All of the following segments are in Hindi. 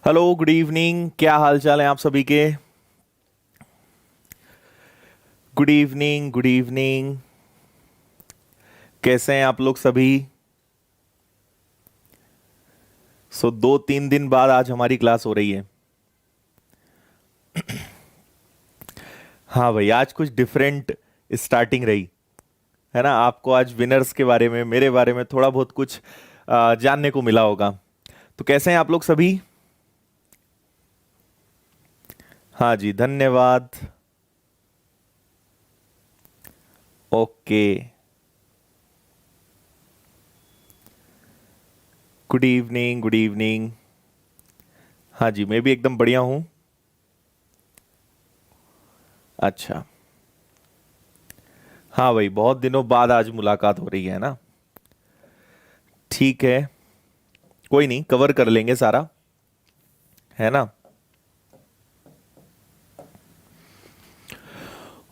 Hello, good evening. क्या हाल चाल है आप सभी के? Good evening, good evening. कैसे हैं आप लोग सभी? 2-3 दिन बाद आज हमारी क्लास हो रही है। हाँ भाई, आज कुछ डिफरेंट स्टार्टिंग रही है ना। आपको आज विनर्स के बारे में, मेरे बारे में थोड़ा बहुत कुछ जानने को मिला होगा। तो कैसे हैं आप लोग सभी? हाँ जी, धन्यवाद। Okay. Good evening, good evening. हाँ जी, मैं भी एकदम बढ़िया हूँ। अच्छा। हाँ भाई, बहुत दिनों बाद आज मुलाकात हो रही है ना। ठीक है, कोई नहीं, कवर कर लेंगे सारा, है ना।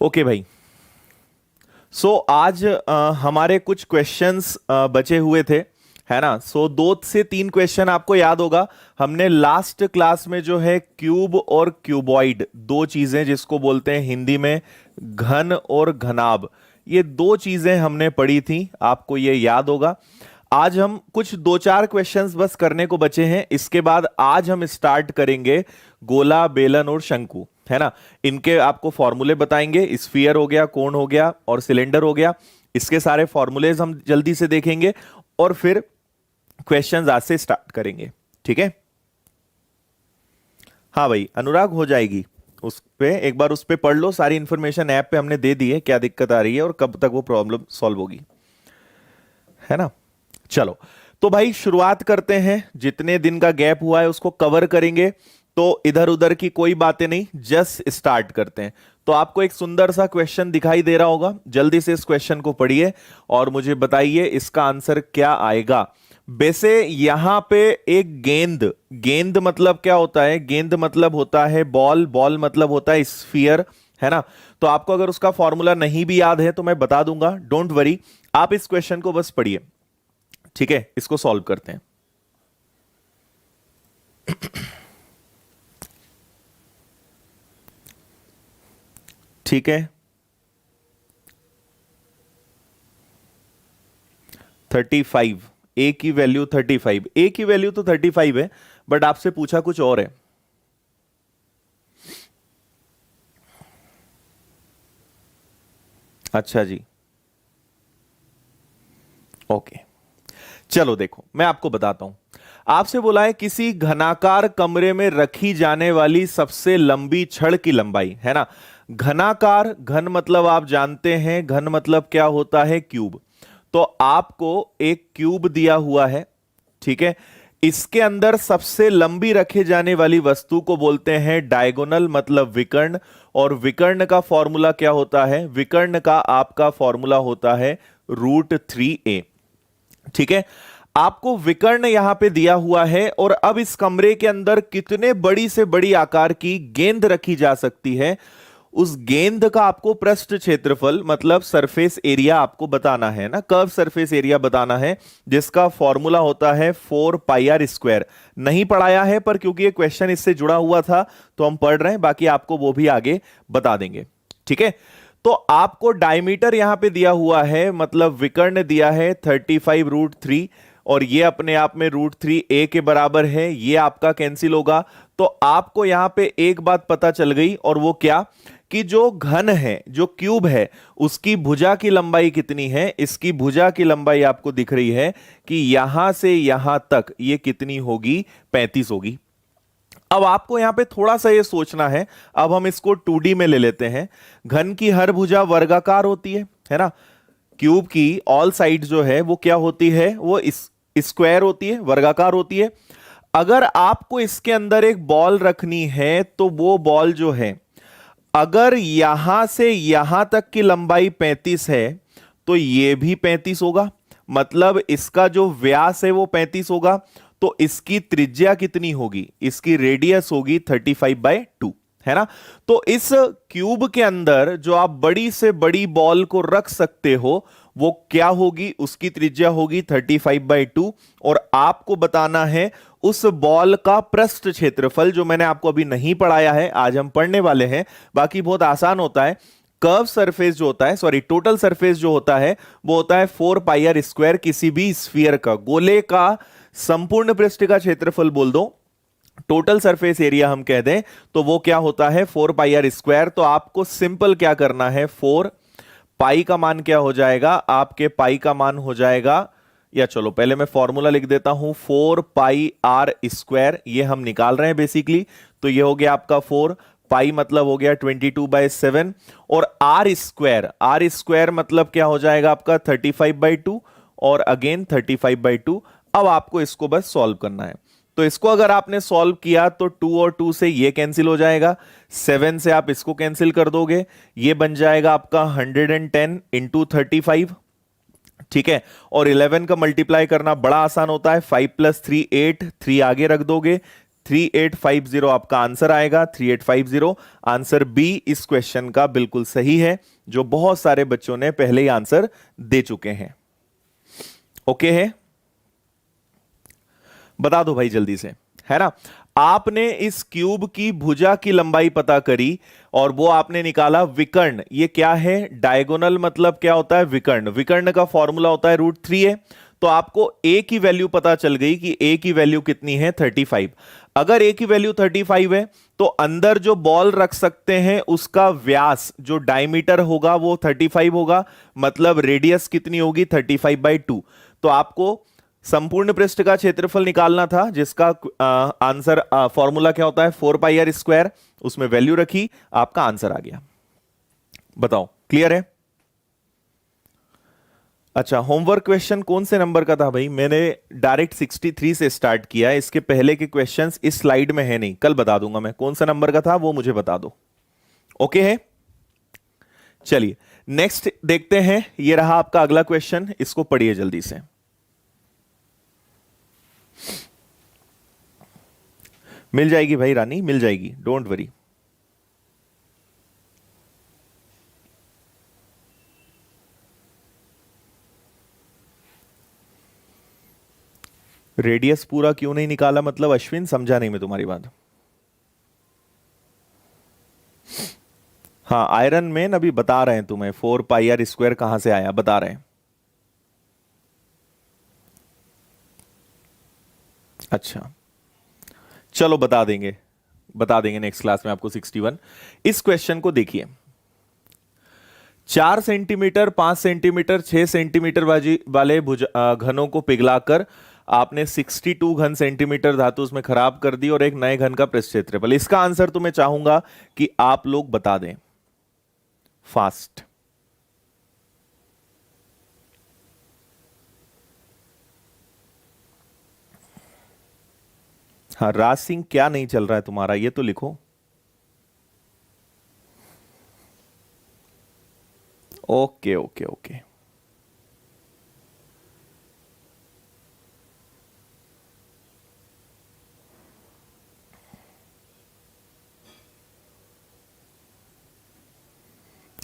ओके भाई। आज हमारे कुछ क्वेश्चंस बचे हुए थे, है ना। 2 से 3 क्वेश्चन आपको याद होगा। हमने लास्ट क्लास में जो है क्यूब और क्यूबॉइड, दो चीजें जिसको बोलते हैं हिंदी में घन और घनाभ, ये दो चीजें हमने पढ़ी थी, आपको ये याद होगा। आज हम कुछ 2-4 क्वेश्चंस बस करने को बचे हैं। इसके बाद आज हम स्टार्ट करेंगे गोला, बेलन और शंकु, है ना। इनके आपको फॉर्मूले बताएंगे। स्फीयर हो गया, कोण हो गया और सिलेंडर हो गया। इसके सारे फॉर्मूलेज हम जल्दी से देखेंगे और फिर क्वेश्चंस आज से स्टार्ट करेंगे। ठीक है। हाँ भाई, अनुराग हो जाएगी। उस पे एक बार उस पे पढ़ लो, सारी इंफॉर्मेशन ऐप पे हमने दे दी है, क्या दिक्कत आ रही है और कब तक वो प्रॉब्लम सॉल्व होगी, है ना। चलो, तो भाई शुरुआत करते हैं। जितने दिन का गैप हुआ है उसको कवर करेंगे, तो इधर उधर की कोई बातें नहीं, जस्ट स्टार्ट करते हैं। तो आपको एक सुंदर सा क्वेश्चन दिखाई दे रहा होगा, जल्दी से इस क्वेश्चन को पढ़िए और मुझे बताइए इसका आंसर क्या आएगा। वैसे यहां पे एक गेंद, गेंद मतलब क्या होता है? गेंद मतलब होता है बॉल, बॉल मतलब होता है स्फीयर, है ना। तो आपको अगर उसका फॉर्मूला नहीं भी याद है तो मैं बता दूंगा, डोंट वरी। आप इस क्वेश्चन को बस पढ़िए। ठीक है, इसको सॉल्व करते हैं। ठीक है। 35, ए की वैल्यू 35, ए की वैल्यू तो 35 है, बट आपसे पूछा कुछ और है। अच्छा जी, ओके। चलो देखो, मैं आपको बताता हूं। आपसे बोला है किसी घनाकार कमरे में रखी जाने वाली सबसे लंबी छड़ की लंबाई, है ना। घनाकार, घन मतलब आप जानते हैं, घन मतलब क्या होता है? क्यूब। तो आपको एक क्यूब दिया हुआ है, ठीक है। इसके अंदर सबसे लंबी रखे जाने वाली वस्तु को बोलते हैं डायगोनल, मतलब विकर्ण। और विकर्ण का फॉर्मूला क्या होता है? विकर्ण का आपका फॉर्मूला होता है √3a। ठीक है। आपको विकर्ण यहां पे दिया हुआ है और अब इस कमरे के अंदर कितने बड़ी से बड़ी आकार की गेंद रखी जा सकती है, उस गेंद का आपको पृष्ठ क्षेत्रफल मतलब सरफेस एरिया आपको बताना है ना, कर्व सरफेस एरिया बताना है, जिसका फॉर्मूला होता है 4πr²। नहीं पढ़ाया है पर क्योंकि ये क्वेश्चन इससे जुड़ा हुआ था तो हम पढ़ रहे हैं, बाकी आपको वो भी आगे बता देंगे। ठीक है। तो आपको डायमीटर यहां पे दिया हुआ है, मतलब विकर्ण दिया है 35√3, और ये अपने आप में √3a के बराबर है, ये आपका कैंसिल होगा। तो आपको यहां पे एक बात पता चल गई, और वो क्या? कि जो घन है, जो क्यूब है, उसकी भुजा की लंबाई कितनी है? इसकी भुजा की लंबाई आपको दिख रही है कि यहां से यहां तक ये कितनी होगी? 35 होगी। अब आपको यहां पे थोड़ा सा ये सोचना है। अब हम इसको 2D में ले लेते हैं। घन की हर भुजा वर्गाकार होती है ना। क्यूब की ऑल साइड जो है वो क्या होती है? वो इस स्क्वायर होती है, वर्गाकार होती है। अगर आपको इसके अंदर एक बॉल रखनी है तो वो बॉल जो है, अगर यहां से यहां तक की लंबाई 35 है तो ये भी 35 होगा, मतलब इसका जो व्यास है वो 35 होगा। तो इसकी त्रिज्या कितनी होगी? इसकी रेडियस होगी 35/2, है ना। तो इस क्यूब के अंदर जो आप बड़ी से बड़ी बॉल को रख सकते हो वो क्या होगी, उसकी त्रिज्या होगी 35/2 और आपको बताना है उस बॉल का पृष्ठ क्षेत्रफल, जो मैंने आपको अभी नहीं पढ़ाया है, आज हम पढ़ने वाले हैं। बाकी बहुत आसान होता है। कर्व सरफेस जो होता है, सॉरी टोटल सरफेस जो होता है वो होता है 4πr² किसी भी स्फीयर का, गोले का संपूर्ण पृष्ठ का क्षेत्रफल बोल दो, टोटल सरफेस एरिया हम कह दें, तो वो क्या होता है 4πr²। तो आपको सिंपल क्या करना है, 4 पाई का मान क्या हो जाएगा, आपके पाई का मान हो जाएगा, या चलो पहले मैं फॉर्मूला लिख देता हूं, 4πr², ये हम निकाल रहे हैं बेसिकली। तो ये हो गया आपका 4 पाई मतलब हो गया 22/7 और r² मतलब क्या हो जाएगा आपका 35/2 और अगेन 35/2। अब आपको इसको बस सॉल्व करना है। तो इसको अगर आपने सॉल्व किया तो 2 और 2 से ये कैंसिल हो जाएगा, 7 से आप इसको कैंसिल कर दोगे, ये बन जाएगा आपका 110 इंटू 35, ठीक है। और 11 का मल्टीप्लाई करना बड़ा आसान होता है, 5 + 3 8, 3 आगे रख दोगे, 3850 आपका आंसर आएगा, 3850 आंसर बी इस क्वेश्चन का बिल्कुल सही है, जो बहुत सारे बच्चों ने पहले ही आंसर दे चुके हैं। ओके है, बता दो भाई जल्दी से, है ना। आपने इस क्यूब की भुजा की लंबाई पता करी और वो आपने निकाला विकर्ण, ये क्या है, डायगोनल मतलब क्या होता है, विकर्ण। विकर्ण का फॉर्मूला होता है √3 है। तो आपको a की वैल्यू पता चल गई कि a की वैल्यू कितनी है 35। अगर a की वैल्यू 35 है तो अंदर जो बॉल रख सकते हैं उसका व्यास जो डायमीटर होगा वो 35 होगा, मतलब रेडियस कितनी होगी 35/2। तो आपको संपूर्ण पृष्ठ का क्षेत्रफल निकालना था, जिसका आंसर फॉर्मूला क्या होता है 4πr², उसमें वैल्यू रखी, आपका आंसर आ गया। बताओ क्लियर है। अच्छा, होमवर्क क्वेश्चन कौन से नंबर का था भाई, मैंने डायरेक्ट 63 से स्टार्ट किया, इसके पहले के क्वेश्चंस इस स्लाइड में है नहीं, कल बता दूंगा मैं कौन सा नंबर का था, वो मुझे बता दो। ओके है, चलिए नेक्स्ट देखते हैं। ये रहा आपका अगला क्वेश्चन, इसको पढ़िए जल्दी से। मिल जाएगी भाई रानी, मिल जाएगी, डोंट वरी। रेडियस पूरा क्यों नहीं निकाला, मतलब अश्विन समझा नहीं मैं तुम्हारी बात। हाँ, आयरन मैन अभी बता रहे हैं तुम्हें 4πr² कहां से आया, बता रहे हैं। अच्छा चलो बता देंगे, बता देंगे नेक्स्ट क्लास में आपको 61। इस क्वेश्चन को देखिए, 4 सेंटीमीटर, 5 सेंटीमीटर, 6 सेंटीमीटर वाले घनों को पिघलाकर आपने 62 घन सेंटीमीटर धातु उसमें खराब कर दी और एक नए घन का पृष्ठ क्षेत्रफल। इसका आंसर तो मैं चाहूंगा कि आप लोग बता दें फास्ट। हाँ, राज सिंह क्या नहीं चल रहा है तुम्हारा, ये तो लिखो। ओके ओके ओके,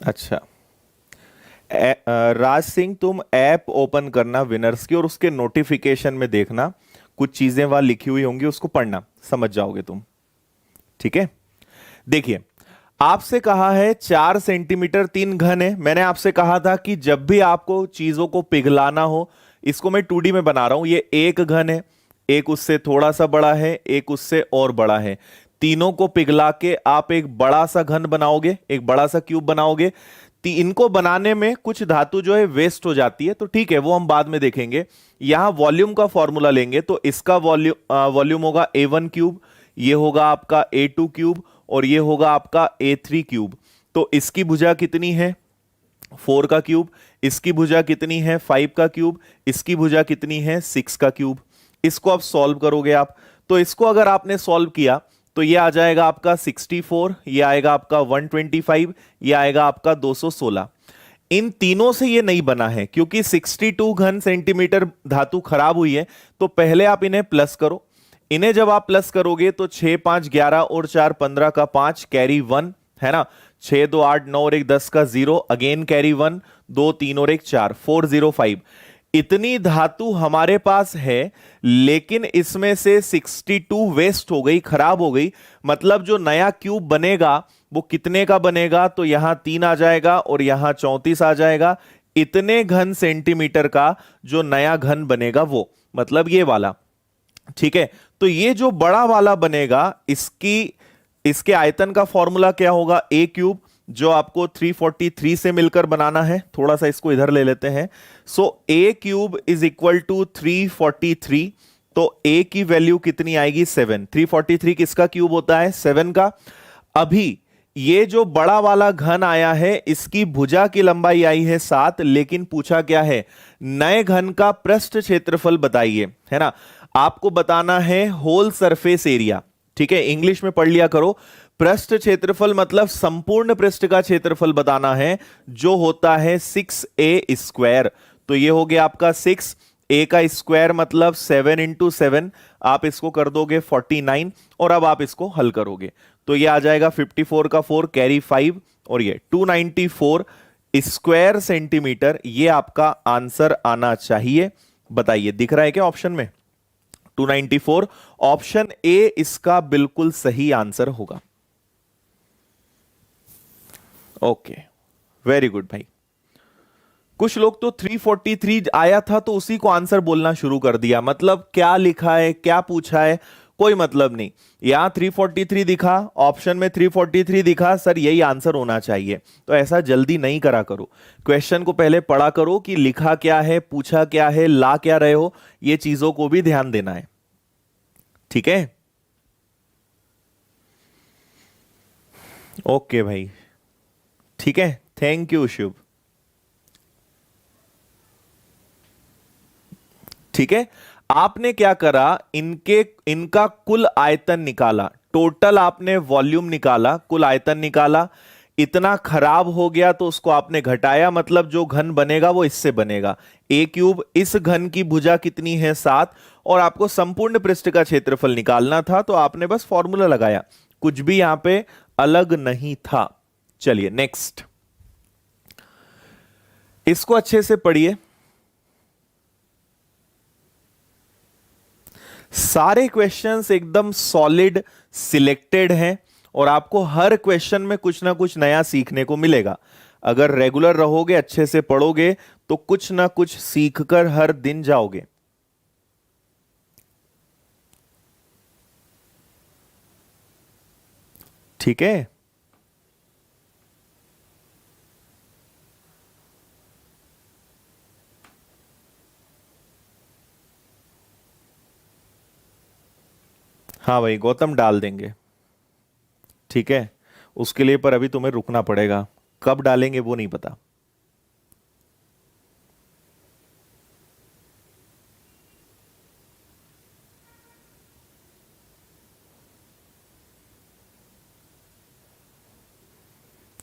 अच्छा। राज सिंह तुम ऐप ओपन करना विनर्स की और उसके नोटिफिकेशन में देखना, कुछ चीजें वहां लिखी हुई होंगी, उसको पढ़ना, समझ जाओगे तुम, ठीक है। देखिए, आपसे कहा है 4 सेंटीमीटर 3 घन है। मैंने आपसे कहा था कि जब भी आपको चीजों को पिघलाना हो, इसको मैं 2D में बना रहा हूं, ये एक घन है, एक उससे थोड़ा सा बड़ा है, एक उससे और बड़ा है, तीनों को पिघला के आप एक बड़ा सा घन बनाओगे, एक बड़ा सा क्यूब बनाओगे। इनको बनाने में कुछ धातु जो है वेस्ट हो जाती है, तो ठीक है वो हम बाद में देखेंगे। यहां वॉल्यूम का फॉर्मूला लेंगे तो इसका वॉल्यूम होगा A1 क्यूब, ये होगा आपका A2 क्यूब और ये होगा आपका A3 क्यूब। तो इसकी भुजा कितनी है 4 का क्यूब, इसकी भुजा कितनी है 5 का क्यूब, इसकी भुजा कितनी है 6 का क्यूब। इसको आप सॉल्व करोगे आप, तो इसको अगर आपने सॉल्व किया तो ये आ जाएगा आपका 64, ये आएगा आपका 125, ये आएगा आपका 216। इन तीनों से ये नहीं बना है क्योंकि 62 घन सेंटीमीटर धातु खराब हुई है। तो पहले आप इन्हें प्लस करो, इन्हें जब आप प्लस करोगे तो 6 5 11 और 4 15 का 5 कैरी 1, है ना। 6 2 8 9 और 1 10 का 0, अगेन कैरी 1, 2 3 और 1 4, 405। इतनी धातु हमारे पास है, लेकिन इसमें से 62 वेस्ट हो गई, खराब हो गई। मतलब जो नया क्यूब बनेगा वो कितने का बनेगा, तो यहां 3 आ जाएगा और यहां 34 आ जाएगा। इतने घन सेंटीमीटर का जो नया घन बनेगा वो, मतलब ये वाला। ठीक है, तो ये जो बड़ा वाला बनेगा, इसके आयतन का फॉर्मूला क्या होगा, ए क्यूब, जो आपको 343 से मिलकर बनाना है। थोड़ा सा इसको इधर ले लेते हैं। सो ए क्यूब इज इक्वल टू 343। तो ए की वैल्यू कितनी आएगी, 7। 343 किसका क्यूब होता है, 7 का। अभी ये जो बड़ा वाला घन आया है, इसकी भुजा की लंबाई आई है 7, लेकिन पूछा क्या है, नए घन का पृष्ठ क्षेत्रफल बताइए, है ना। आपको बताना है होल सरफेस एरिया। ठीक है, इंग्लिश में पढ़ लिया करो। पृष्ठ क्षेत्रफल मतलब संपूर्ण पृष्ठ का क्षेत्रफल बताना है, जो होता है 6a²। तो ये हो गया आपका 6, a का स्क्वायर मतलब 7 इंटू 7, आप इसको कर दोगे 49, और अब आप इसको हल करोगे तो ये आ जाएगा 54 का 4, कैरी 5, और ये 294 स्क्वायर सेंटीमीटर। ये आपका आंसर आना चाहिए। बताइए, दिख रहा है क्या ऑप्शन में, 294। ऑप्शन ए इसका बिल्कुल सही आंसर होगा। ओके, वेरी गुड भाई। कुछ लोग तो 343 आया था तो उसी को आंसर बोलना शुरू कर दिया, मतलब क्या लिखा है, क्या पूछा है, कोई मतलब नहीं। यहां 343 दिखा, ऑप्शन में 343 दिखा, सर यही आंसर होना चाहिए। तो ऐसा जल्दी नहीं करा करो, क्वेश्चन को पहले पढ़ा करो कि लिखा क्या है, पूछा क्या है, ला क्या रहे हो, ये चीजों को भी ध्यान देना है। ठीक है, ओके भाई, ठीक है, थैंक यू शुभ। ठीक है, आपने क्या करा, इनका कुल आयतन निकाला, टोटल आपने वॉल्यूम निकाला, कुल आयतन निकाला। इतना खराब हो गया तो उसको आपने घटाया, मतलब जो घन बनेगा वो इससे बनेगा। ए क्यूब, इस घन की भुजा कितनी है, 7, और आपको संपूर्ण पृष्ठ का क्षेत्रफल निकालना था, तो आपने बस फॉर्मूला लगाया, कुछ भी यहां पे अलग नहीं था। चलिए नेक्स्ट, इसको अच्छे से पढ़िए। सारे क्वेश्चंस एकदम सॉलिड सिलेक्टेड हैं, और आपको हर क्वेश्चन में कुछ ना कुछ नया सीखने को मिलेगा। अगर रेगुलर रहोगे, अच्छे से पढ़ोगे, तो कुछ ना कुछ सीखकर हर दिन जाओगे। ठीक है, हाँ भाई, गौतम डाल देंगे। ठीक है, उसके लिए पर अभी तुम्हें रुकना पड़ेगा, कब डालेंगे वो नहीं पता।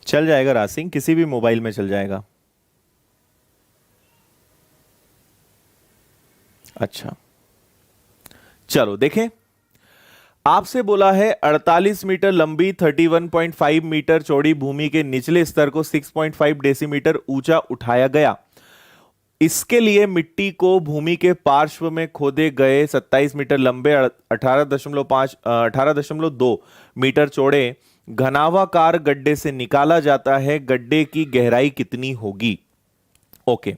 चल जाएगा राज सिंह, किसी भी मोबाइल में चल जाएगा। अच्छा, चलो देखें। आपसे बोला है 48 मीटर लंबी 31.5 मीटर चौड़ी भूमि के निचले स्तर को 6.5 डेसीमीटर ऊंचा उठाया गया। इसके लिए मिट्टी को भूमि के पार्श्व में खोदे गए 27 मीटर लंबे 18.2 मीटर चौड़े घनावाकार गड्ढे से निकाला जाता है। गड्ढे की गहराई कितनी होगी? ओके,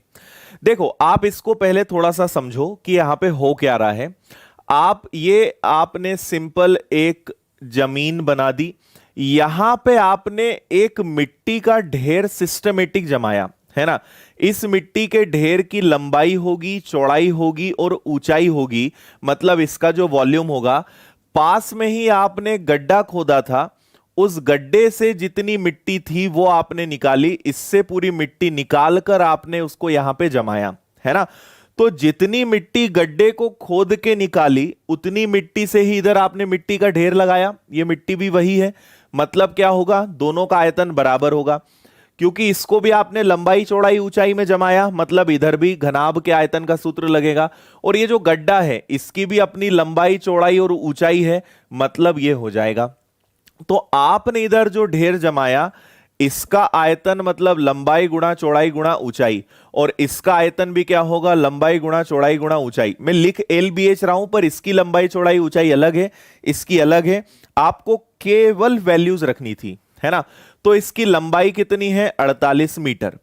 देखो, आप इसको पहले थोड़ा सा समझो कि यहां पे हो क्या रहा है। आपने सिंपल एक जमीन बना दी, यहां पे आपने एक मिट्टी का ढेर सिस्टमेटिक जमाया, है ना। इस मिट्टी के ढेर की लंबाई होगी, चौड़ाई होगी और ऊंचाई होगी, मतलब इसका जो वॉल्यूम होगा। पास में ही आपने गड्ढा खोदा था, उस गड्ढे से जितनी मिट्टी थी वो आपने निकाली, इससे पूरी मिट्टी निकालकर आपने उसको यहां पे जमाया, है ना। तो जितनी मिट्टी गड्ढे को खोद के निकाली, उतनी मिट्टी से ही इधर आपने मिट्टी का ढेर लगाया। ये मिट्टी भी वही है, मतलब क्या होगा, दोनों का आयतन बराबर होगा, क्योंकि इसको भी आपने लंबाई चौड़ाई ऊंचाई में जमाया, मतलब इधर भी घनाभ के आयतन का सूत्र लगेगा। और ये जो गड्ढा है, इसकी भी अपनी लंबाई चौड़ाई और ऊंचाई है, मतलब ये हो जाएगा। तो आपने इधर जो ढेर जमाया, इसका आयतन मतलब लंबाई गुणा चौड़ाई गुणा ऊंचाई, और इसका आयतन भी क्या होगा, लंबाई गुणा चौड़ाई गुणा ऊंचाई। मैं लिख LBH रहा हूं, पर इसकी लंबाई चौड़ाई ऊंचाई अलग है, इसकी अलग है। आपको केवल वैल्यूज रखनी थी, है ना। तो इसकी लंबाई कितनी है, 48 मीटर।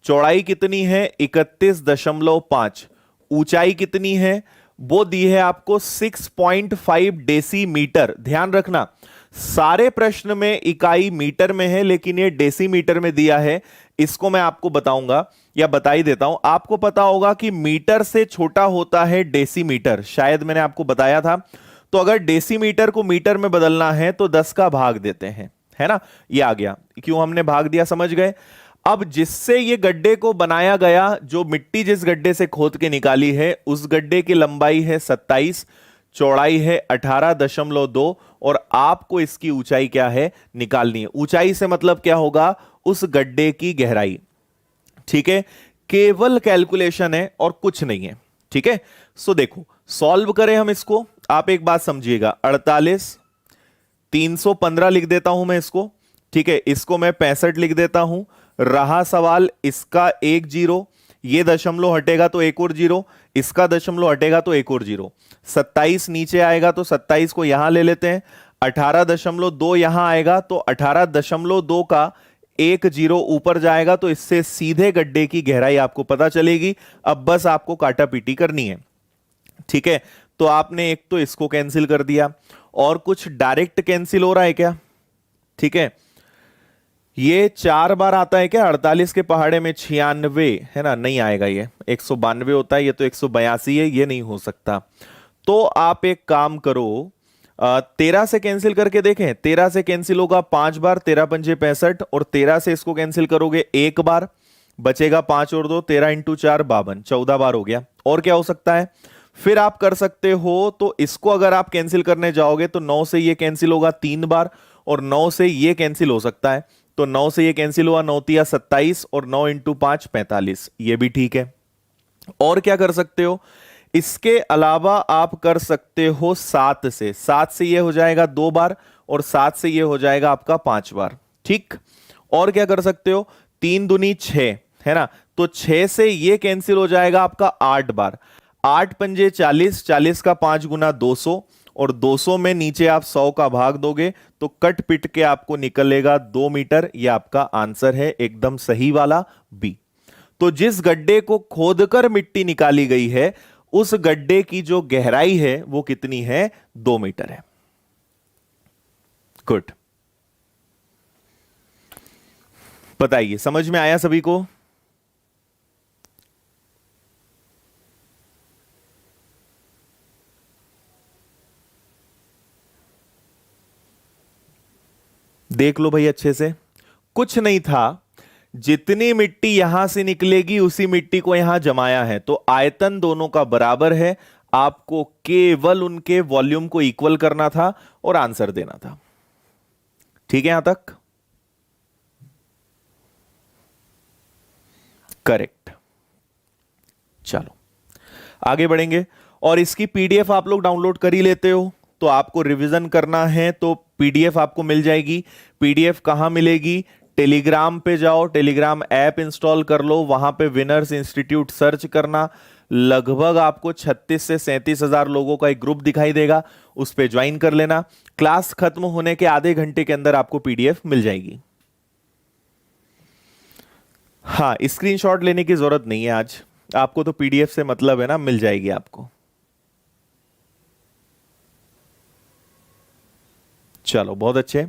चौड़ाई कितनी है, 31.5। ऊंचाई कितनी है, वो दी है आपको 6.5 डेसीमीटर। ध्यान रखना, सारे प्रश्न में इकाई मीटर में है, लेकिन ये डेसीमीटर में दिया है। इसको मैं आपको बताऊंगा या बता ही देता हूं। आपको पता होगा कि मीटर से छोटा होता है डेसीमीटर, शायद मैंने आपको बताया था। तो अगर डेसीमीटर को मीटर में बदलना है तो 10 का भाग देते हैं, है ना। ये आ गया, क्यों हमने भाग दिया, समझ गए। अब जिससे ये गड्ढे को बनाया गया, जो मिट्टी जिस गड्ढे से खोद के निकाली है, उस गड्ढे की लंबाई है 27, चौड़ाई है 18.2, और आपको इसकी ऊंचाई क्या है, निकालनी है। ऊंचाई से मतलब क्या होगा, उस गड्ढे की गहराई। ठीक है, केवल कैलकुलेशन है और कुछ नहीं है। ठीक है, सो देखो सॉल्व करें हम इसको। आप एक बात समझिएगा, 48, 315 लिख देता हूं मैं इसको। ठीक है, इसको मैं 65 लिख देता हूं। रहा सवाल इसका 1 जीरो, ये दशमलव हटेगा तो एक और जीरो, इसका दशमलव हटेगा तो एक और जीरो। 27 नीचे आएगा तो 27 को यहां ले लेते हैं। 18.2 यहां आएगा तो 18.2 का एक जीरो ऊपर जाएगा, तो इससे सीधे गड्ढे की गहराई आपको पता चलेगी। अब बस आपको काटा पीटी करनी है। ठीक है, तो आपने एक तो इसको कैंसिल कर दिया, और कुछ डायरेक्ट कैंसिल हो रहा है क्या। ठीक है, ये 4 बार आता है क्या, 48 के पहाड़े में 96, है ना, नहीं आएगा। ये 192 होता है, ये तो 182 है, ये नहीं हो सकता। तो आप एक काम करो, 13 से कैंसिल करके देखें। 13 से कैंसिल होगा 5 बार, 13 पंजे 65, और 13 से इसको कैंसिल करोगे एक बार, बचेगा 5 और 2, 13 इंटू 4 52, 14 बार हो गया। और क्या हो सकता है, फिर आप कर सकते हो, तो इसको अगर आप कैंसिल करने जाओगे तो 9 से ये कैंसिल होगा 3 बार, और 9 से ये कैंसिल हो सकता है। तो 9 से ये कैंसिल हुआ, 9 तिया 27, और 9 इंटू 5 45, ये भी ठीक है। और क्या कर सकते हो, इसके अलावा आप कर सकते हो 7 से। 7 से ये हो जाएगा 2 बार, और 7 से ये हो जाएगा आपका 5 बार। ठीक, और क्या कर सकते हो, 3 दूनी 6, है ना, तो 6 से ये कैंसिल हो जाएगा आपका 8 बार। 8 पंजे 40, 40 का 5 गुना 200, और 200 में नीचे आप 100 का भाग दोगे तो कट पिट के आपको निकलेगा 2 मीटर। यह आपका आंसर है, एकदम सही वाला बी। तो जिस गड्ढे को खोदकर मिट्टी निकाली गई है, उस गड्ढे की जो गहराई है वो कितनी है, 2 मीटर है। गुड, बताइए समझ में आया सभी को। देख लो भाई अच्छे से, कुछ नहीं था, जितनी मिट्टी यहां से निकलेगी उसी मिट्टी को यहां जमाया है, तो आयतन दोनों का बराबर है। आपको केवल उनके वॉल्यूम को इक्वल करना था और आंसर देना था। ठीक है, यहां तक करेक्ट। चलो आगे बढ़ेंगे, और इसकी पीडीएफ आप लोग डाउनलोड कर ही लेते हो, तो आपको रिवीजन करना है तो पीडीएफ आपको मिल जाएगी। पीडीएफ कहां मिलेगी, टेलीग्राम पे जाओ, टेलीग्राम ऐप इंस्टॉल कर लो, वहां पे विनर्स इंस्टीट्यूट सर्च करना। लगभग आपको 36 से 37 हजार लोगों का एक ग्रुप दिखाई देगा, उस पे ज्वाइन कर लेना। क्लास खत्म होने के आधे घंटे के अंदर आपको पीडीएफ मिल जाएगी। हाँ, स्क्रीनशॉट लेने की जरूरत नहीं है आज आपको, तो पीडीएफ से मतलब है ना, मिल जाएगी आपको। चलो बहुत अच्छे,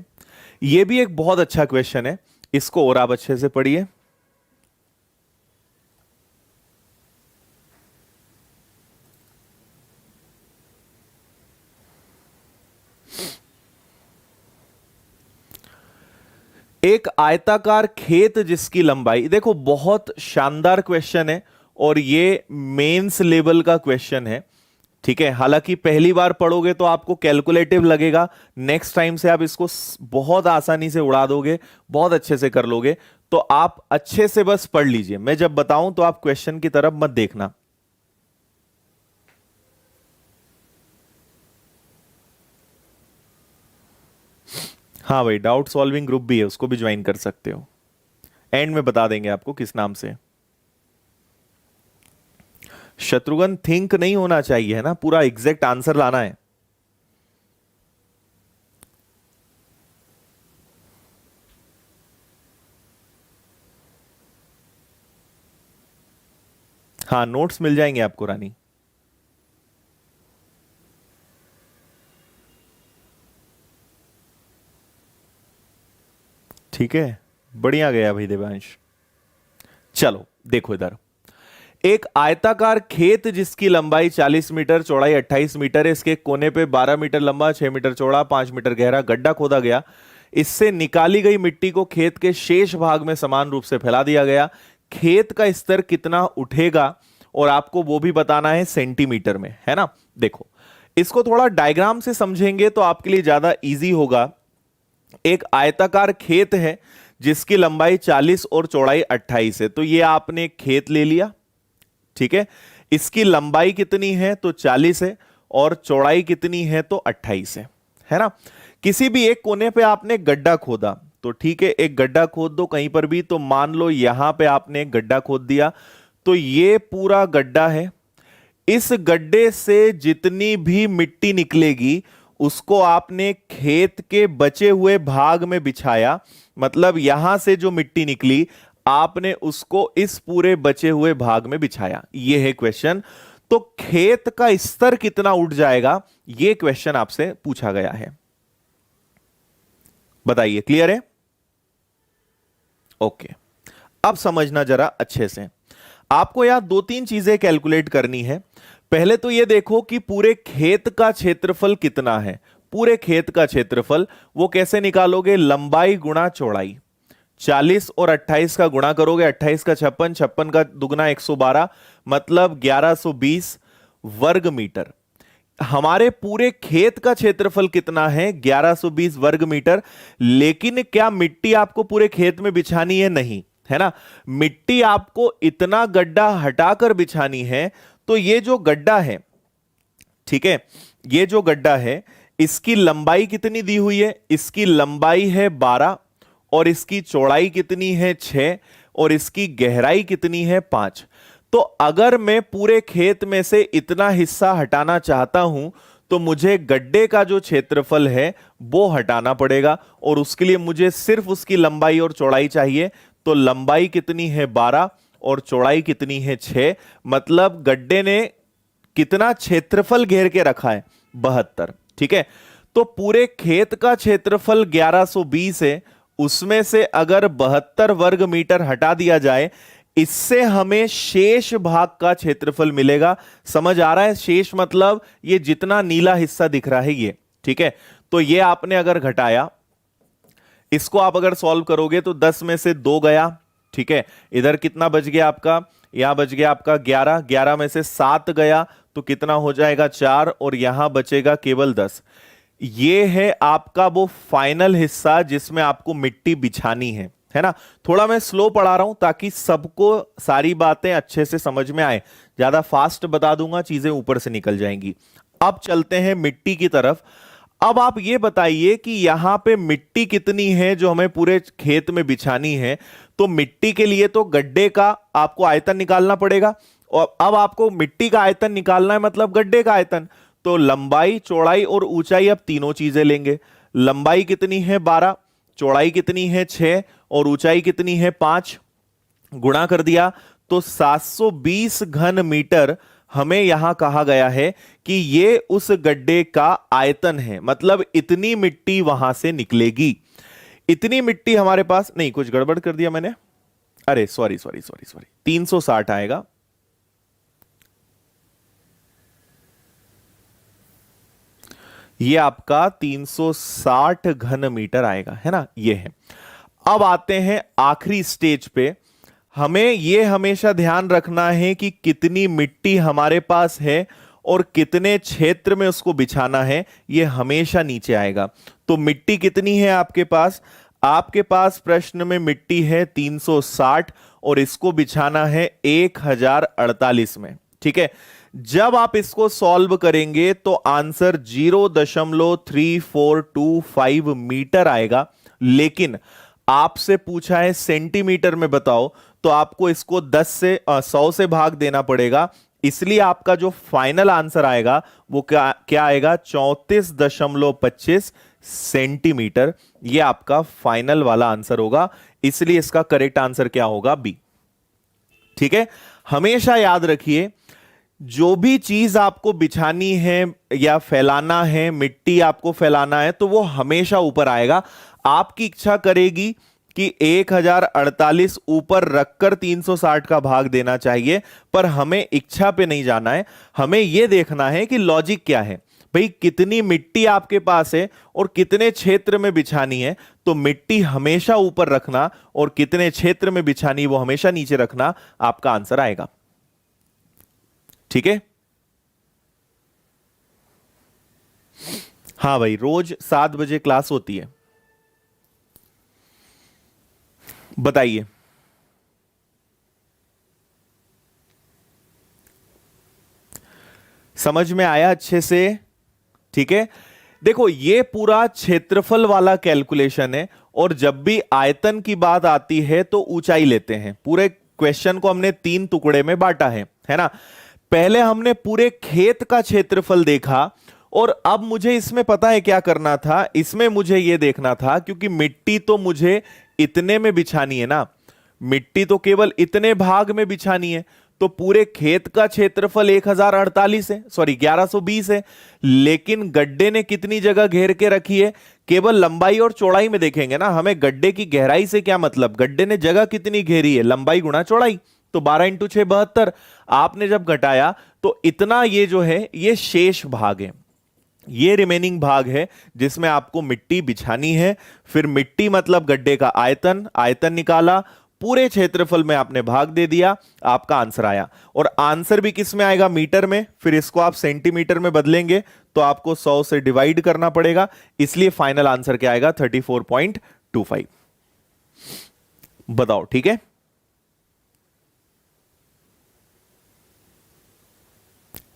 ये भी एक बहुत अच्छा क्वेश्चन है, इसको और आप अच्छे से पढ़िए। एक आयताकार खेत जिसकी लंबाई, देखो बहुत शानदार क्वेश्चन है, और ये मेंस लेवल का क्वेश्चन है। ठीक है, हालांकि पहली बार पढ़ोगे तो आपको कैलकुलेटिव लगेगा, नेक्स्ट टाइम से आप इसको बहुत आसानी से उड़ा दोगे, बहुत अच्छे से कर लोगे। तो आप अच्छे से बस पढ़ लीजिए, मैं जब बताऊं तो आप क्वेश्चन की तरफ मत देखना। हाँ भाई, डाउट सॉल्विंग ग्रुप भी है, उसको भी ज्वाइन कर सकते हो। एंड में बता देंगे आपको किस नाम से। शत्रुघ्न थिंक नहीं होना चाहिए, है ना, पूरा एग्जैक्ट आंसर लाना है। हाँ, नोट्स मिल जाएंगे आपको रानी। ठीक है, बढ़िया गया भाई देवांश। चलो देखो इधर, एक आयताकार खेत जिसकी लंबाई 40 मीटर, चौड़ाई 28 मीटर है, इसके कोने पे 12 मीटर लंबा, 6 मीटर चौड़ा, 5 मीटर गहरा गड्ढा खोदा गया। इससे निकाली गई मिट्टी को खेत के शेष भाग में समान रूप से फैला दिया गया। खेत का स्तर कितना उठेगा, और आपको वो भी बताना है सेंटीमीटर में, है ना। देखो, इसको थोड़ा डायग्राम से समझेंगे तो आपके लिए ज्यादा इजी होगा। एक आयताकार खेत है जिसकी लंबाई 40 और चौड़ाई 28 है, तो ये आपने एक खेत ले लिया, ठीक है। इसकी लंबाई कितनी है, तो 40 है, और चौड़ाई कितनी है, तो 28 है ना। किसी भी एक कोने पे आपने गड्ढा खोदा, तो ठीक है, एक गड्ढा खोद दो कहीं पर भी, तो मान लो यहां पे आपने एक गड्ढा खोद दिया, तो ये पूरा गड्ढा है। इस गड्ढे से जितनी भी मिट्टी निकलेगी उसको आपने खेत के बचे हुए भाग में बिछाया, मतलब यहां से जो मिट्टी निकली आपने उसको इस पूरे बचे हुए भाग में बिछाया। यह है क्वेश्चन। तो खेत का स्तर कितना उठ जाएगा, यह क्वेश्चन आपसे पूछा गया है। बताइए, क्लियर है? ओके, अब समझना जरा अच्छे से। आपको यहां दो तीन चीजें कैलकुलेट करनी है। पहले तो यह देखो कि पूरे खेत का क्षेत्रफल कितना है। पूरे खेत का क्षेत्रफल वो कैसे निकालोगे, लंबाई गुणा चौड़ाई। 40 और 28 का गुणा करोगे, 28 का 56, 56 का दुगना 112, मतलब 1120 वर्ग मीटर। हमारे पूरे खेत का क्षेत्रफल कितना है, 1120 वर्ग मीटर। लेकिन क्या मिट्टी आपको पूरे खेत में बिछानी है? नहीं, है ना। मिट्टी आपको इतना गड्ढा हटाकर बिछानी है। तो ये जो गड्ढा है, ठीक है, ये जो गड्ढा है इसकी लंबाई कितनी दी हुई है, इसकी लंबाई है 12, और इसकी चौड़ाई कितनी है 6, और इसकी गहराई कितनी है 5। तो अगर मैं पूरे खेत में से इतना हिस्सा हटाना चाहता हूं तो मुझे गड्ढे का जो क्षेत्रफल है वो हटाना पड़ेगा, और उसके लिए मुझे सिर्फ उसकी लंबाई और चौड़ाई चाहिए। तो लंबाई कितनी है 12 और चौड़ाई कितनी है 6, मतलब गड्ढे ने कितना क्षेत्रफल घेर के रखा है, 72। ठीक है, तो पूरे खेत का क्षेत्रफल 1120 है, उसमें से अगर 72 वर्ग मीटर हटा दिया जाए, इससे हमें शेष भाग का क्षेत्रफल मिलेगा। समझ आ रहा है? शेष मतलब ये जितना नीला हिस्सा दिख रहा है ये, ठीक है। तो ये आपने अगर घटाया, इसको आप अगर सॉल्व करोगे तो 10 में से 2 गया, ठीक है। इधर कितना बच गया आपका, यहां बच गया आपका 11, 11 में से 7 गया तो कितना हो जाएगा 4, और यहां बचेगा केवल 10। ये है आपका वो फाइनल हिस्सा जिसमें आपको मिट्टी बिछानी है ना। थोड़ा मैं स्लो पढ़ा रहा हूं ताकि सबको सारी बातें अच्छे से समझ में आए। ज्यादा फास्ट बता दूंगा चीजें ऊपर से निकल जाएंगी। अब चलते हैं मिट्टी की तरफ। अब आप ये बताइए कि यहां पे मिट्टी कितनी है जो हमें पूरे खेत में बिछानी है। तो मिट्टी के लिए तो गड्ढे का आपको आयतन निकालना पड़ेगा, और अब आपको मिट्टी का आयतन निकालना है, मतलब गड्ढे का आयतन। तो लंबाई, चौड़ाई और ऊंचाई, अब तीनों चीजें लेंगे। लंबाई कितनी है 12, चौड़ाई कितनी है 6, और ऊंचाई कितनी है 5, गुणा कर दिया तो 720 घन मीटर हमें यहां कहा गया है कि ये उस गड्ढे का आयतन है, मतलब इतनी मिट्टी वहां से निकलेगी। इतनी मिट्टी हमारे पास नहीं, कुछ गड़बड़ कर दिया मैंने, अरे सॉरी सॉरी सॉरी सॉरी, 360 आएगा। ये आपका 360 घन मीटर आएगा, है ना, ये है। अब आते हैं आखिरी स्टेज पे। हमें यह हमेशा ध्यान रखना है कि कितनी मिट्टी हमारे पास है और कितने क्षेत्र में उसको बिछाना है, यह हमेशा नीचे आएगा। तो मिट्टी कितनी है आपके पास? आपके पास प्रश्न में मिट्टी है 360 और इसको बिछाना है 1048 में, ठीक है। जब आप इसको सॉल्व करेंगे तो आंसर 0.3425 मीटर आएगा। लेकिन आपसे पूछा है सेंटीमीटर में बताओ, तो आपको इसको 100 से भाग देना पड़ेगा। इसलिए आपका जो फाइनल आंसर आएगा वो क्या क्या आएगा, 34.25 सेंटीमीटर। ये आपका फाइनल वाला आंसर होगा। इसलिए इसका करेक्ट आंसर क्या होगा, बी। ठीक है, हमेशा याद रखिए जो भी चीज आपको बिछानी है या फैलाना है, मिट्टी आपको फैलाना है, तो वो हमेशा ऊपर आएगा। आपकी इच्छा करेगी कि 1048 ऊपर रखकर 360 का भाग देना चाहिए, पर हमें इच्छा पे नहीं जाना है। हमें यह देखना है कि लॉजिक क्या है भाई, कितनी मिट्टी आपके पास है और कितने क्षेत्र में बिछानी है। तो मिट्टी हमेशा ऊपर रखना और कितने क्षेत्र में बिछानी वो हमेशा नीचे रखना, आपका आंसर आएगा। ठीक है, हाँ भाई, रोज 7 बजे क्लास होती है। बताइए, समझ में आया अच्छे से? ठीक है, देखो ये पूरा क्षेत्रफल वाला कैलकुलेशन है, और जब भी आयतन की बात आती है तो ऊंचाई लेते हैं। पूरे क्वेश्चन को हमने 3 टुकड़े में बांटा है ना। पहले हमने पूरे खेत का क्षेत्रफल देखा, और अब मुझे इसमें पता है क्या करना था, इसमें मुझे यह देखना था, क्योंकि मिट्टी तो मुझे इतने में बिछानी है ना, मिट्टी तो केवल इतने भाग में बिछानी है। तो पूरे खेत का क्षेत्रफल 1048 है, सॉरी 1120 है। लेकिन गड्ढे ने कितनी जगह घेर के रखी है, केवल लंबाई और चौड़ाई में देखेंगे ना, हमें गड्ढे की गहराई से क्या मतलब, गड्ढे ने जगह कितनी घेरी है, लंबाई गुणा चौड़ाई। तो 12 × 6 72। आपने जब घटाया तो इतना, ये जो है ये शेष भाग है, ये रिमेनिंग भाग है जिसमें आपको मिट्टी बिछानी है। फिर मिट्टी मतलब गड्ढे का आयतन, आयतन निकाला, पूरे क्षेत्रफल में आपने भाग दे दिया, आपका आंसर आया। और आंसर भी किस में आएगा, मीटर में। फिर इसको आप सेंटीमीटर में बदलेंगे तो आपको 100 से डिवाइड करना पड़ेगा। इसलिए फाइनल आंसर क्या आएगा, 34.25। बताओ, ठीक है?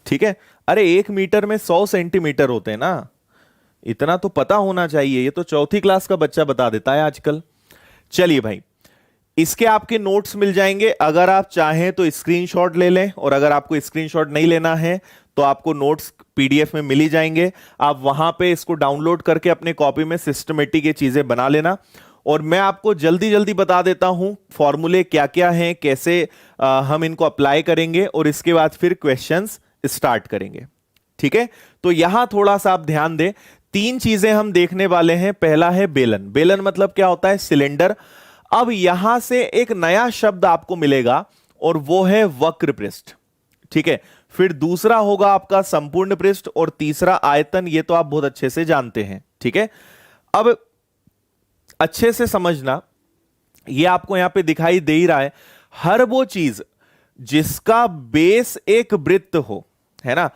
ठीक है, अरे 1 मीटर में 100 सेंटीमीटर होते हैं ना, इतना तो पता होना चाहिए। ये तो चौथी क्लास का बच्चा बता देता है आजकल। चलिए भाई, इसके आपके नोट्स मिल जाएंगे। अगर आप चाहें तो स्क्रीनशॉट ले लें, और अगर आपको स्क्रीनशॉट नहीं लेना है तो आपको नोट्स पीडीएफ में मिल ही जाएंगे। आप वहां पे इसको डाउनलोड करके अपने कॉपी में सिस्टमेटिक ये चीजें बना लेना। और मैं आपको जल्दी जल्दी बता देता हूं फॉर्मूले क्या क्या हैं, कैसे हम इनको अप्लाई करेंगे, और इसके बाद फिर क्वेश्चंस स्टार्ट करेंगे। ठीक है, तो यहां थोड़ा सा आप ध्यान दें। 3 चीजें हम देखने वाले हैं। पहला है बेलन। बेलन मतलब क्या होता है, सिलेंडर। अब यहां से एक नया शब्द आपको मिलेगा और वो है वक्र पृष्ठ। ठीक है, फिर दूसरा होगा आपका संपूर्ण पृष्ठ, और तीसरा आयतन। ये तो आप बहुत अच्छे से जानते हैं। ठीक है, अब अच्छे से समझना, ये आपको यहां पे दिखाई दे ही रहा है, हर वो चीज जिसका बेस एक वृत्त हो, है ना।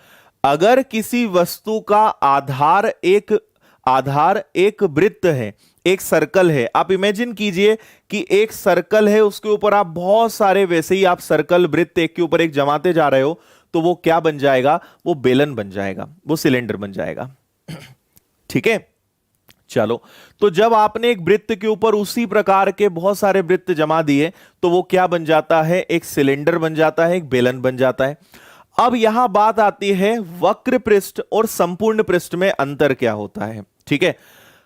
अगर किसी वस्तु का आधार एक वृत्त है, एक सर्कल है, आप इमेजिन कीजिए कि एक सर्कल है, उसके ऊपर आप बहुत सारे वैसे ही आप सर्कल, वृत्त एक के ऊपर एक जमाते जा रहे हो, तो वो क्या बन जाएगा, वो बेलन बन जाएगा, वो सिलेंडर बन जाएगा। ठीक है, चलो, तो जब आपने एक वृत्त के ऊपर उसी प्रकार के बहुत सारे वृत्त जमा दिए तो वो क्या बन जाता है, एक सिलेंडर बन जाता है, एक बेलन बन जाता है। अब यहां बात आती है वक्र पृष्ठ और संपूर्ण पृष्ठ में अंतर क्या होता है। ठीक है,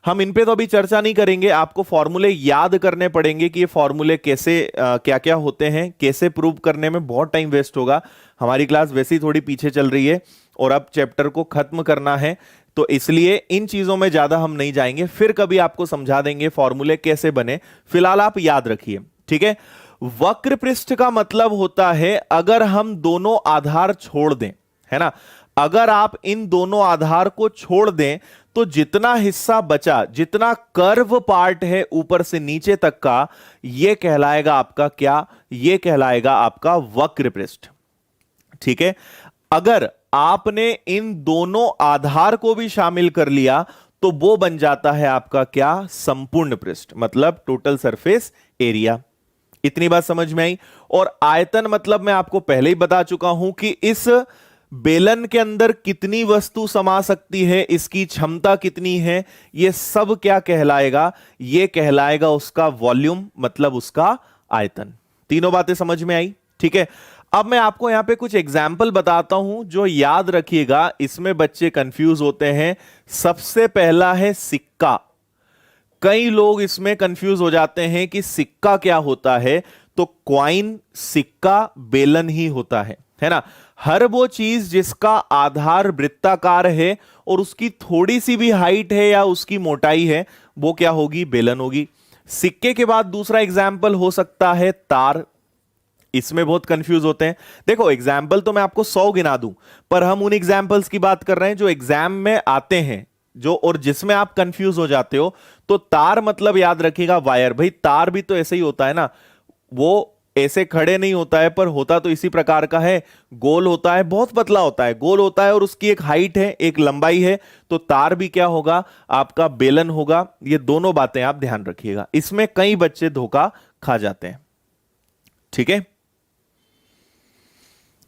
हम इन पे तो अभी चर्चा नहीं करेंगे, आपको फॉर्मूले याद करने पड़ेंगे कि ये फॉर्मूले कैसे क्या क्या होते हैं, कैसे प्रूव करने में बहुत टाइम वेस्ट होगा। हमारी क्लास वैसे ही थोड़ी पीछे चल रही है और अब चैप्टर को खत्म करना है, तो इसलिए इन चीजों में ज्यादा हम नहीं जाएंगे। फिर कभी आपको समझा देंगे फॉर्मूले कैसे बने, फिलहाल आप याद रखिए। ठीक है, वक्र पृष्ठ का मतलब होता है अगर हम दोनों आधार छोड़ दें, है ना, अगर आप इन दोनों आधार को छोड़ दें तो जितना हिस्सा बचा, जितना कर्व पार्ट है ऊपर से नीचे तक का, यह कहलाएगा आपका क्या, यह कहलाएगा आपका वक्र पृष्ठ। ठीक है, अगर आपने इन दोनों आधार को भी शामिल कर लिया तो वो बन जाता है आपका क्या, संपूर्ण पृष्ठ, मतलब टोटल सरफेस एरिया। इतनी बात समझ में आई। और आयतन मतलब मैं आपको पहले ही बता चुका हूं कि इस बेलन के अंदर कितनी वस्तु समा सकती है, इसकी क्षमता कितनी है, ये सब क्या कहलाएगा, ये कहलाएगा उसका वॉल्यूम, मतलब उसका आयतन। तीनों बातें समझ में आई? ठीक है। अब मैं आपको यहां पे कुछ एग्जाम्पल बताता हूं जो याद रखिएगा, इसमें बच्चे कंफ्यूज होते हैं। सबसे पहला है सिक्का। कई लोग इसमें कंफ्यूज हो जाते हैं कि सिक्का क्या होता है। तो क्वाइन, सिक्का, बेलन ही होता है ना। हर वो चीज जिसका आधार वृत्ताकार है और उसकी थोड़ी सी भी हाइट है या उसकी मोटाई है, वो क्या होगी, बेलन होगी। सिक्के के बाद दूसरा एग्जाम्पल हो सकता है तार। इसमें बहुत कंफ्यूज होते हैं। देखो एग्जाम्पल तो मैं आपको 100 गिना दूं, पर हम उन एग्जाम्पल्स की बात कर रहे हैं जो एग्जाम में आते हैं, जो और जिसमें आप कंफ्यूज हो जाते हो। तो तार मतलब याद रखिएगा वायर। भाई तार भी तो ऐसे ही होता है ना, वो ऐसे खड़े नहीं होता है, पर होता तो इसी प्रकार का है, गोल होता है, बहुत पतला होता है, गोल होता है और उसकी एक हाइट है, एक लंबाई है। तो तार भी क्या होगा, आपका बेलन होगा। ये दोनों बातें आप ध्यान रखिएगा, इसमें कई बच्चे धोखा खा जाते हैं। ठीक है,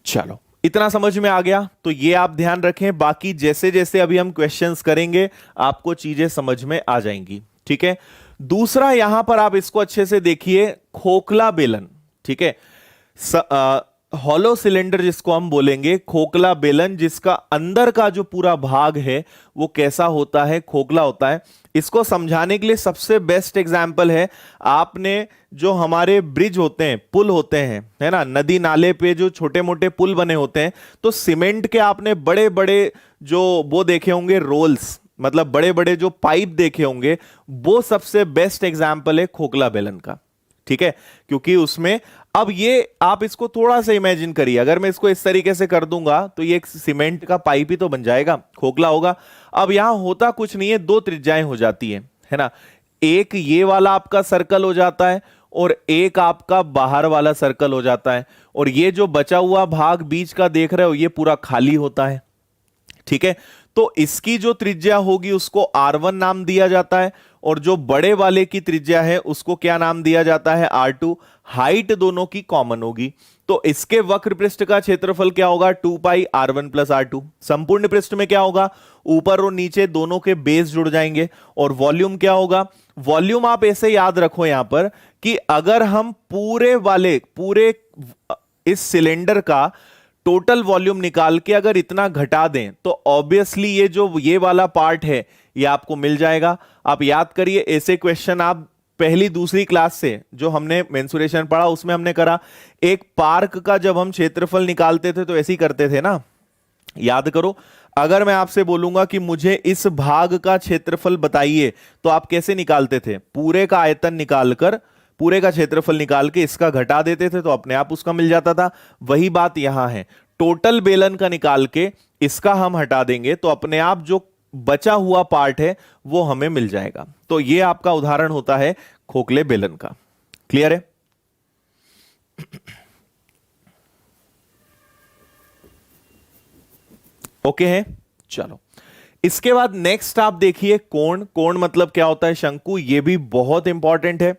चलो इतना समझ में आ गया, तो ये आप ध्यान रखें। बाकी जैसे जैसे अभी हम क्वेश्चंस करेंगे आपको चीजें समझ में आ जाएंगी। ठीक है। दूसरा यहां पर आप इसको अच्छे से देखिए, खोखला बेलन। ठीक है, हॉलो सिलेंडर जिसको हम बोलेंगे, खोखला बेलन, जिसका अंदर का जो पूरा भाग है वो कैसा होता है, खोखला होता है। इसको समझाने के लिए सबसे बेस्ट एग्जाम्पल है, आपने जो हमारे ब्रिज होते हैं, पुल होते हैं, है ना, नदी नाले पे जो छोटे मोटे पुल बने होते हैं, तो सीमेंट के आपने बड़े बड़े जो वो देखे होंगे रोल्स, मतलब बड़े बड़े जो पाइप देखे होंगे, वो सबसे बेस्ट एग्जाम्पल है खोखला बेलन का। ठीक है, क्योंकि उसमें अब ये आप इसको थोड़ा सा इमेजिन करिए, अगर मैं इसको इस तरीके से कर दूंगा तो ये एक सीमेंट का पाइप ही तो बन जाएगा, खोखला होगा। अब यहां होता कुछ नहीं है, दो त्रिज्याएं हो जाती है ना। एक ये वाला आपका सर्कल हो जाता है और एक आपका बाहर वाला सर्कल हो जाता है, और ये जो बचा हुआ भाग बीच का देख रहे हो ये पूरा खाली होता है। ठीक है, तो इसकी जो त्रिज्या होगी उसको R1 नाम दिया जाता है, और जो बड़े वाले की त्रिज्या है उसको क्या नाम दिया जाता है, R2। हाइट दोनों की कॉमन होगी, तो इसके वक्र पृष्ठ का क्षेत्रफल क्या होगा, 2 पाई R1 प्लस R2। संपूर्ण पृष्ठ में क्या होगा, ऊपर और नीचे दोनों के बेस जुड़ जाएंगे। और वॉल्यूम क्या होगा, वॉल्यूम आप ऐसे याद रखो यहां पर कि अगर हम पूरे इस सिलेंडर का टोटल वॉल्यूम निकाल के अगर इतना घटा दें तो ऑब्वियसली ये वाला पार्ट है ये आपको मिल जाएगा। आप याद करिए, ऐसे क्वेश्चन आप पहली दूसरी क्लास से जो हमने मेंसुरेशन पढ़ा उसमें हमने करा, एक पार्क का जब हम क्षेत्रफल निकालते थे तो ऐसे ही करते थे ना, याद करो। अगर मैं आपसे बोलूंगा कि मुझे इस भाग का क्षेत्रफल बताइए, तो आप कैसे निकालते थे, पूरे का आयतन निकालकर, पूरे का क्षेत्रफल निकाल के इसका घटा देते थे तो अपने आप उसका मिल जाता था। वही बात यहां है, टोटल बेलन का निकाल के इसका हम हटा देंगे तो अपने आप जो बचा हुआ पार्ट है वो हमें मिल जाएगा। तो ये आपका उदाहरण होता है खोखले बेलन का। क्लियर है? ओके है, चलो इसके बाद नेक्स्ट आप देखिए कोण। कोण मतलब क्या होता है, शंकु। ये भी बहुत इंपॉर्टेंट है।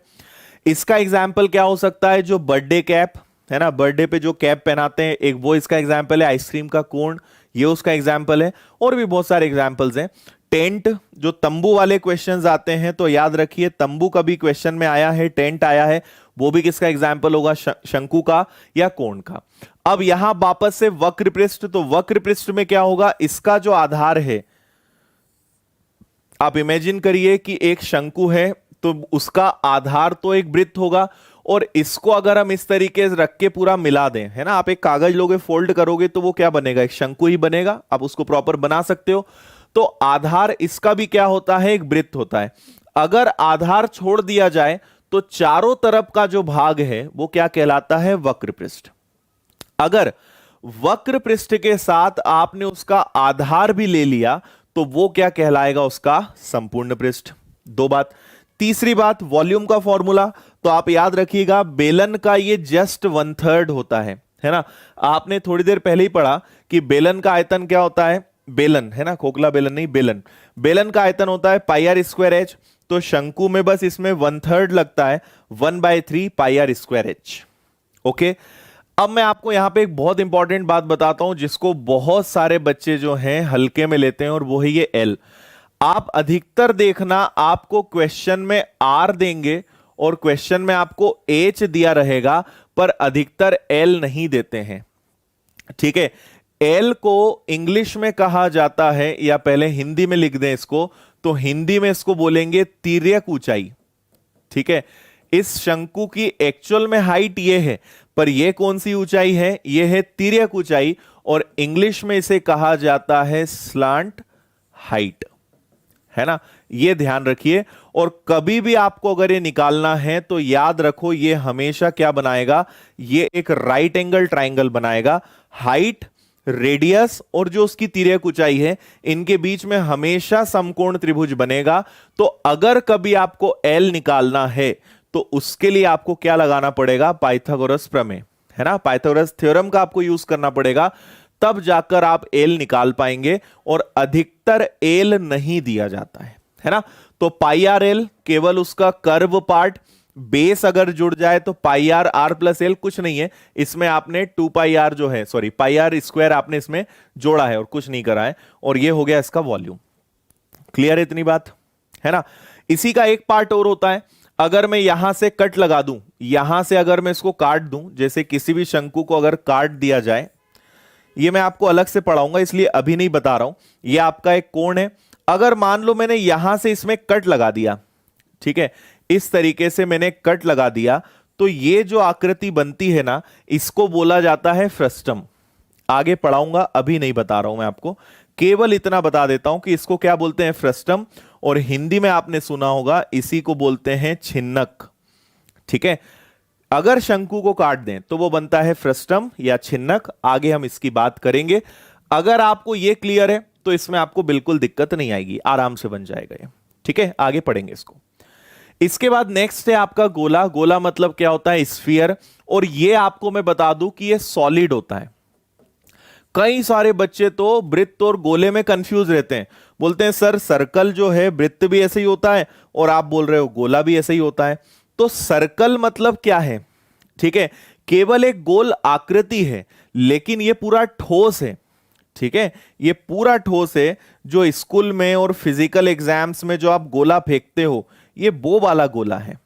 इसका एग्जाम्पल क्या हो सकता है, जो बर्थडे कैप है ना, बर्थडे पे जो कैप पहनाते हैं, एक वो इसका एग्जाम्पल है। आइसक्रीम का कोण ये उसका एग्जाम्पल है, और भी बहुत सारे एग्जाम्पल्स हैं। टेंट, जो तंबू वाले क्वेश्चंस आते हैं तो याद रखिए तंबू का भी क्वेश्चन में आया है, टेंट आया है, वो भी किसका एग्जाम्पल होगा, शंकु का या कोण का। अब यहां वापस से वक्र पृष्ठ, तो वक्र पृष्ठ में क्या होगा, इसका जो आधार है, आप इमेजिन करिए कि एक शंकु है तो उसका आधार तो एक वृत्त होगा, और इसको अगर हम इस तरीके से रख के पूरा मिला दें, है ना, आप एक कागज लोगे फोल्ड करोगे तो वो क्या बनेगा, एक शंकु ही बनेगा। आप उसको प्रॉपर बना सकते हो। तो आधार इसका भी क्या होता है, एक वृत्त होता है। अगर आधार छोड़ दिया जाए तो चारों तरफ का जो भाग है वो क्या कहलाता है, वक्र पृष्ठ। अगर वक्र पृष्ठ के साथ आपने उसका आधार भी ले लिया तो वो क्या कहलाएगा, उसका संपूर्ण पृष्ठ। दो बात। तीसरी बात, वॉल्यूम का फॉर्मूला तो आप याद रखिएगा, बेलन का ये जस्ट 1/3 होता है ना। आपने थोड़ी देर पहले ही पढ़ा कि बेलन का आयतन क्या होता है, बेलन है ना, खोखला बेलन नहीं, बेलन। बेलन का आयतन होता है πr²h। तो शंकु में बस इसमें 1/3 लगता है, 1/3 πr²h। ओके, अब मैं आपको यहां पे एक बहुत इंपॉर्टेंट बात बताता हूं जिसको बहुत सारे बच्चे जो हैं हल्के में लेते हैं, और वो है ये एल। आप अधिकतर देखना, आपको क्वेश्चन में आर देंगे और क्वेश्चन में आपको एच दिया रहेगा, पर अधिकतर एल नहीं देते हैं। ठीक है, एल को इंग्लिश में कहा जाता है, या पहले हिंदी में लिख दें इसको, तो हिंदी में इसको बोलेंगे तिर्यक ऊंचाई। ठीक है, इस शंकु की एक्चुअल में हाइट ये है, पर ये कौन सी ऊंचाई है, ये है तिर्यक ऊंचाई, और इंग्लिश में इसे कहा जाता है स्लांट हाइट, है ना। ये ध्यान रखिए, और कभी भी आपको अगर ये निकालना है तो याद रखो, ये हमेशा क्या बनाएगा, ये एक राइट एंगल ट्राइंगल बनाएगा। हाइट, रेडियस और जो उसकी तिर्यक ऊंचाई है, इनके बीच में हमेशा समकोण त्रिभुज बनेगा। तो अगर कभी आपको एल निकालना है तो उसके लिए आपको क्या लगाना पड़ेगा, पाइथागोरस प्रमेय, है ना, पाइथागोरस थ्योरम का आपको यूज करना पड़ेगा, तब जाकर आप एल निकाल पाएंगे। और अधिकतर एल नहीं दिया जाता है ना। तो पाई आर एल केवल उसका कर्व पार्ट, बेस अगर जुड़ जाए तो पाई आर आर प्लस एल, कुछ नहीं है इसमें, आपने 2 पाई आर जो है, सॉरी पाई आर स्क्वायर आपने इसमें जोड़ा है और कुछ नहीं करा है, और ये हो गया इसका वॉल्यूम। क्लियर है इतनी बात, है ना। इसी का एक पार्ट और होता है, अगर मैं यहां से कट लगा दूं, यहां से अगर मैं इसको काट दूं, जैसे किसी भी शंकु को अगर काट दिया जाए, ये मैं आपको अलग से पढ़ाऊंगा इसलिए अभी नहीं बता रहा हूं, ये आपका एक कोण है। अगर मान लो मैंने यहां से इसमें कट लगा दिया, ठीक है, इस तरीके से मैंने कट लगा दिया, तो ये जो आकृति बनती है ना, इसको बोला जाता है फ्रस्टम। आगे पढ़ाऊंगा, अभी नहीं बता रहा हूं मैं आपको, केवल इतना बता देता हूं कि इसको क्या बोलते हैं, फ्रस्टम, और हिंदी में आपने सुना होगा इसी को बोलते हैं छिन्नक। ठीक है, अगर शंकु को काट दें तो वो बनता है फ्रस्टम या छिन्नक। आगे हम इसकी बात करेंगे। अगर आपको ये क्लियर है तो इसमें आपको बिल्कुल दिक्कत नहीं आएगी, आराम से बन जाएगा ये। ठीक है, आगे पढ़ेंगे इसको। इसके बाद नेक्स्ट है आपका गोला। गोला मतलब क्या होता है, स्फीयर, और ये आपको मैं बता दूं कि ये सॉलिड होता है। कई सारे बच्चे तो वृत्त और गोले में कंफ्यूज रहते हैं, बोलते हैं सर सर्कल जो है वृत्त भी ऐसे ही होता है, और आप बोल रहे हो गोला भी ऐसे ही होता है। तो सर्कल मतलब क्या है, ठीक है, केवल एक गोल आकृति है, लेकिन ये पूरा ठोस है। ठीक है, ये पूरा ठोस है। जो स्कूल में और फिजिकल एग्जाम्स में जो आप गोला फेंकते हो, ये वो वाला गोला है।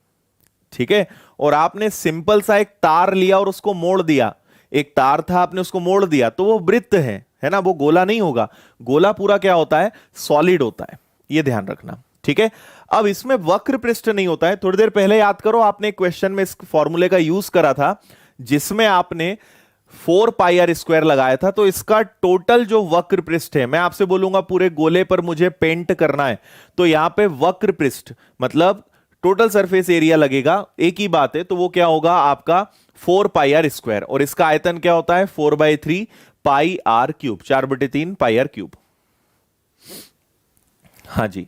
ठीक है, और आपने सिंपल सा एक तार लिया और उसको मोड़ दिया, एक तार था आपने उसको मोड़ दिया, तो वो वृत्त है ना, वो गोला नहीं होगा। गोला पूरा क्या होता है, सॉलिड होता है, ये ध्यान रखना। ठीक है, अब इसमें वक्र पृष्ठ नहीं होता है। थोड़ी देर पहले याद करो, आपने क्वेश्चन में इस फॉर्मूले का यूज करा था जिसमें आपने 4 पाई आर स्क्वायर लगाया था। तो इसका टोटल जो वक्र पृष्ठ है, मैं आपसे बोलूंगा पूरे गोले पर मुझे पेंट करना है, तो यहां पे वक्र पृष्ठ मतलब टोटल सरफेस एरिया लगेगा, एक ही बात है, तो वो क्या होगा आपका 4 पाई आर स्क्वायर, और इसका आयतन क्या होता है 4/3 pi r cube, 4/3 pi r cube. हाँ जी,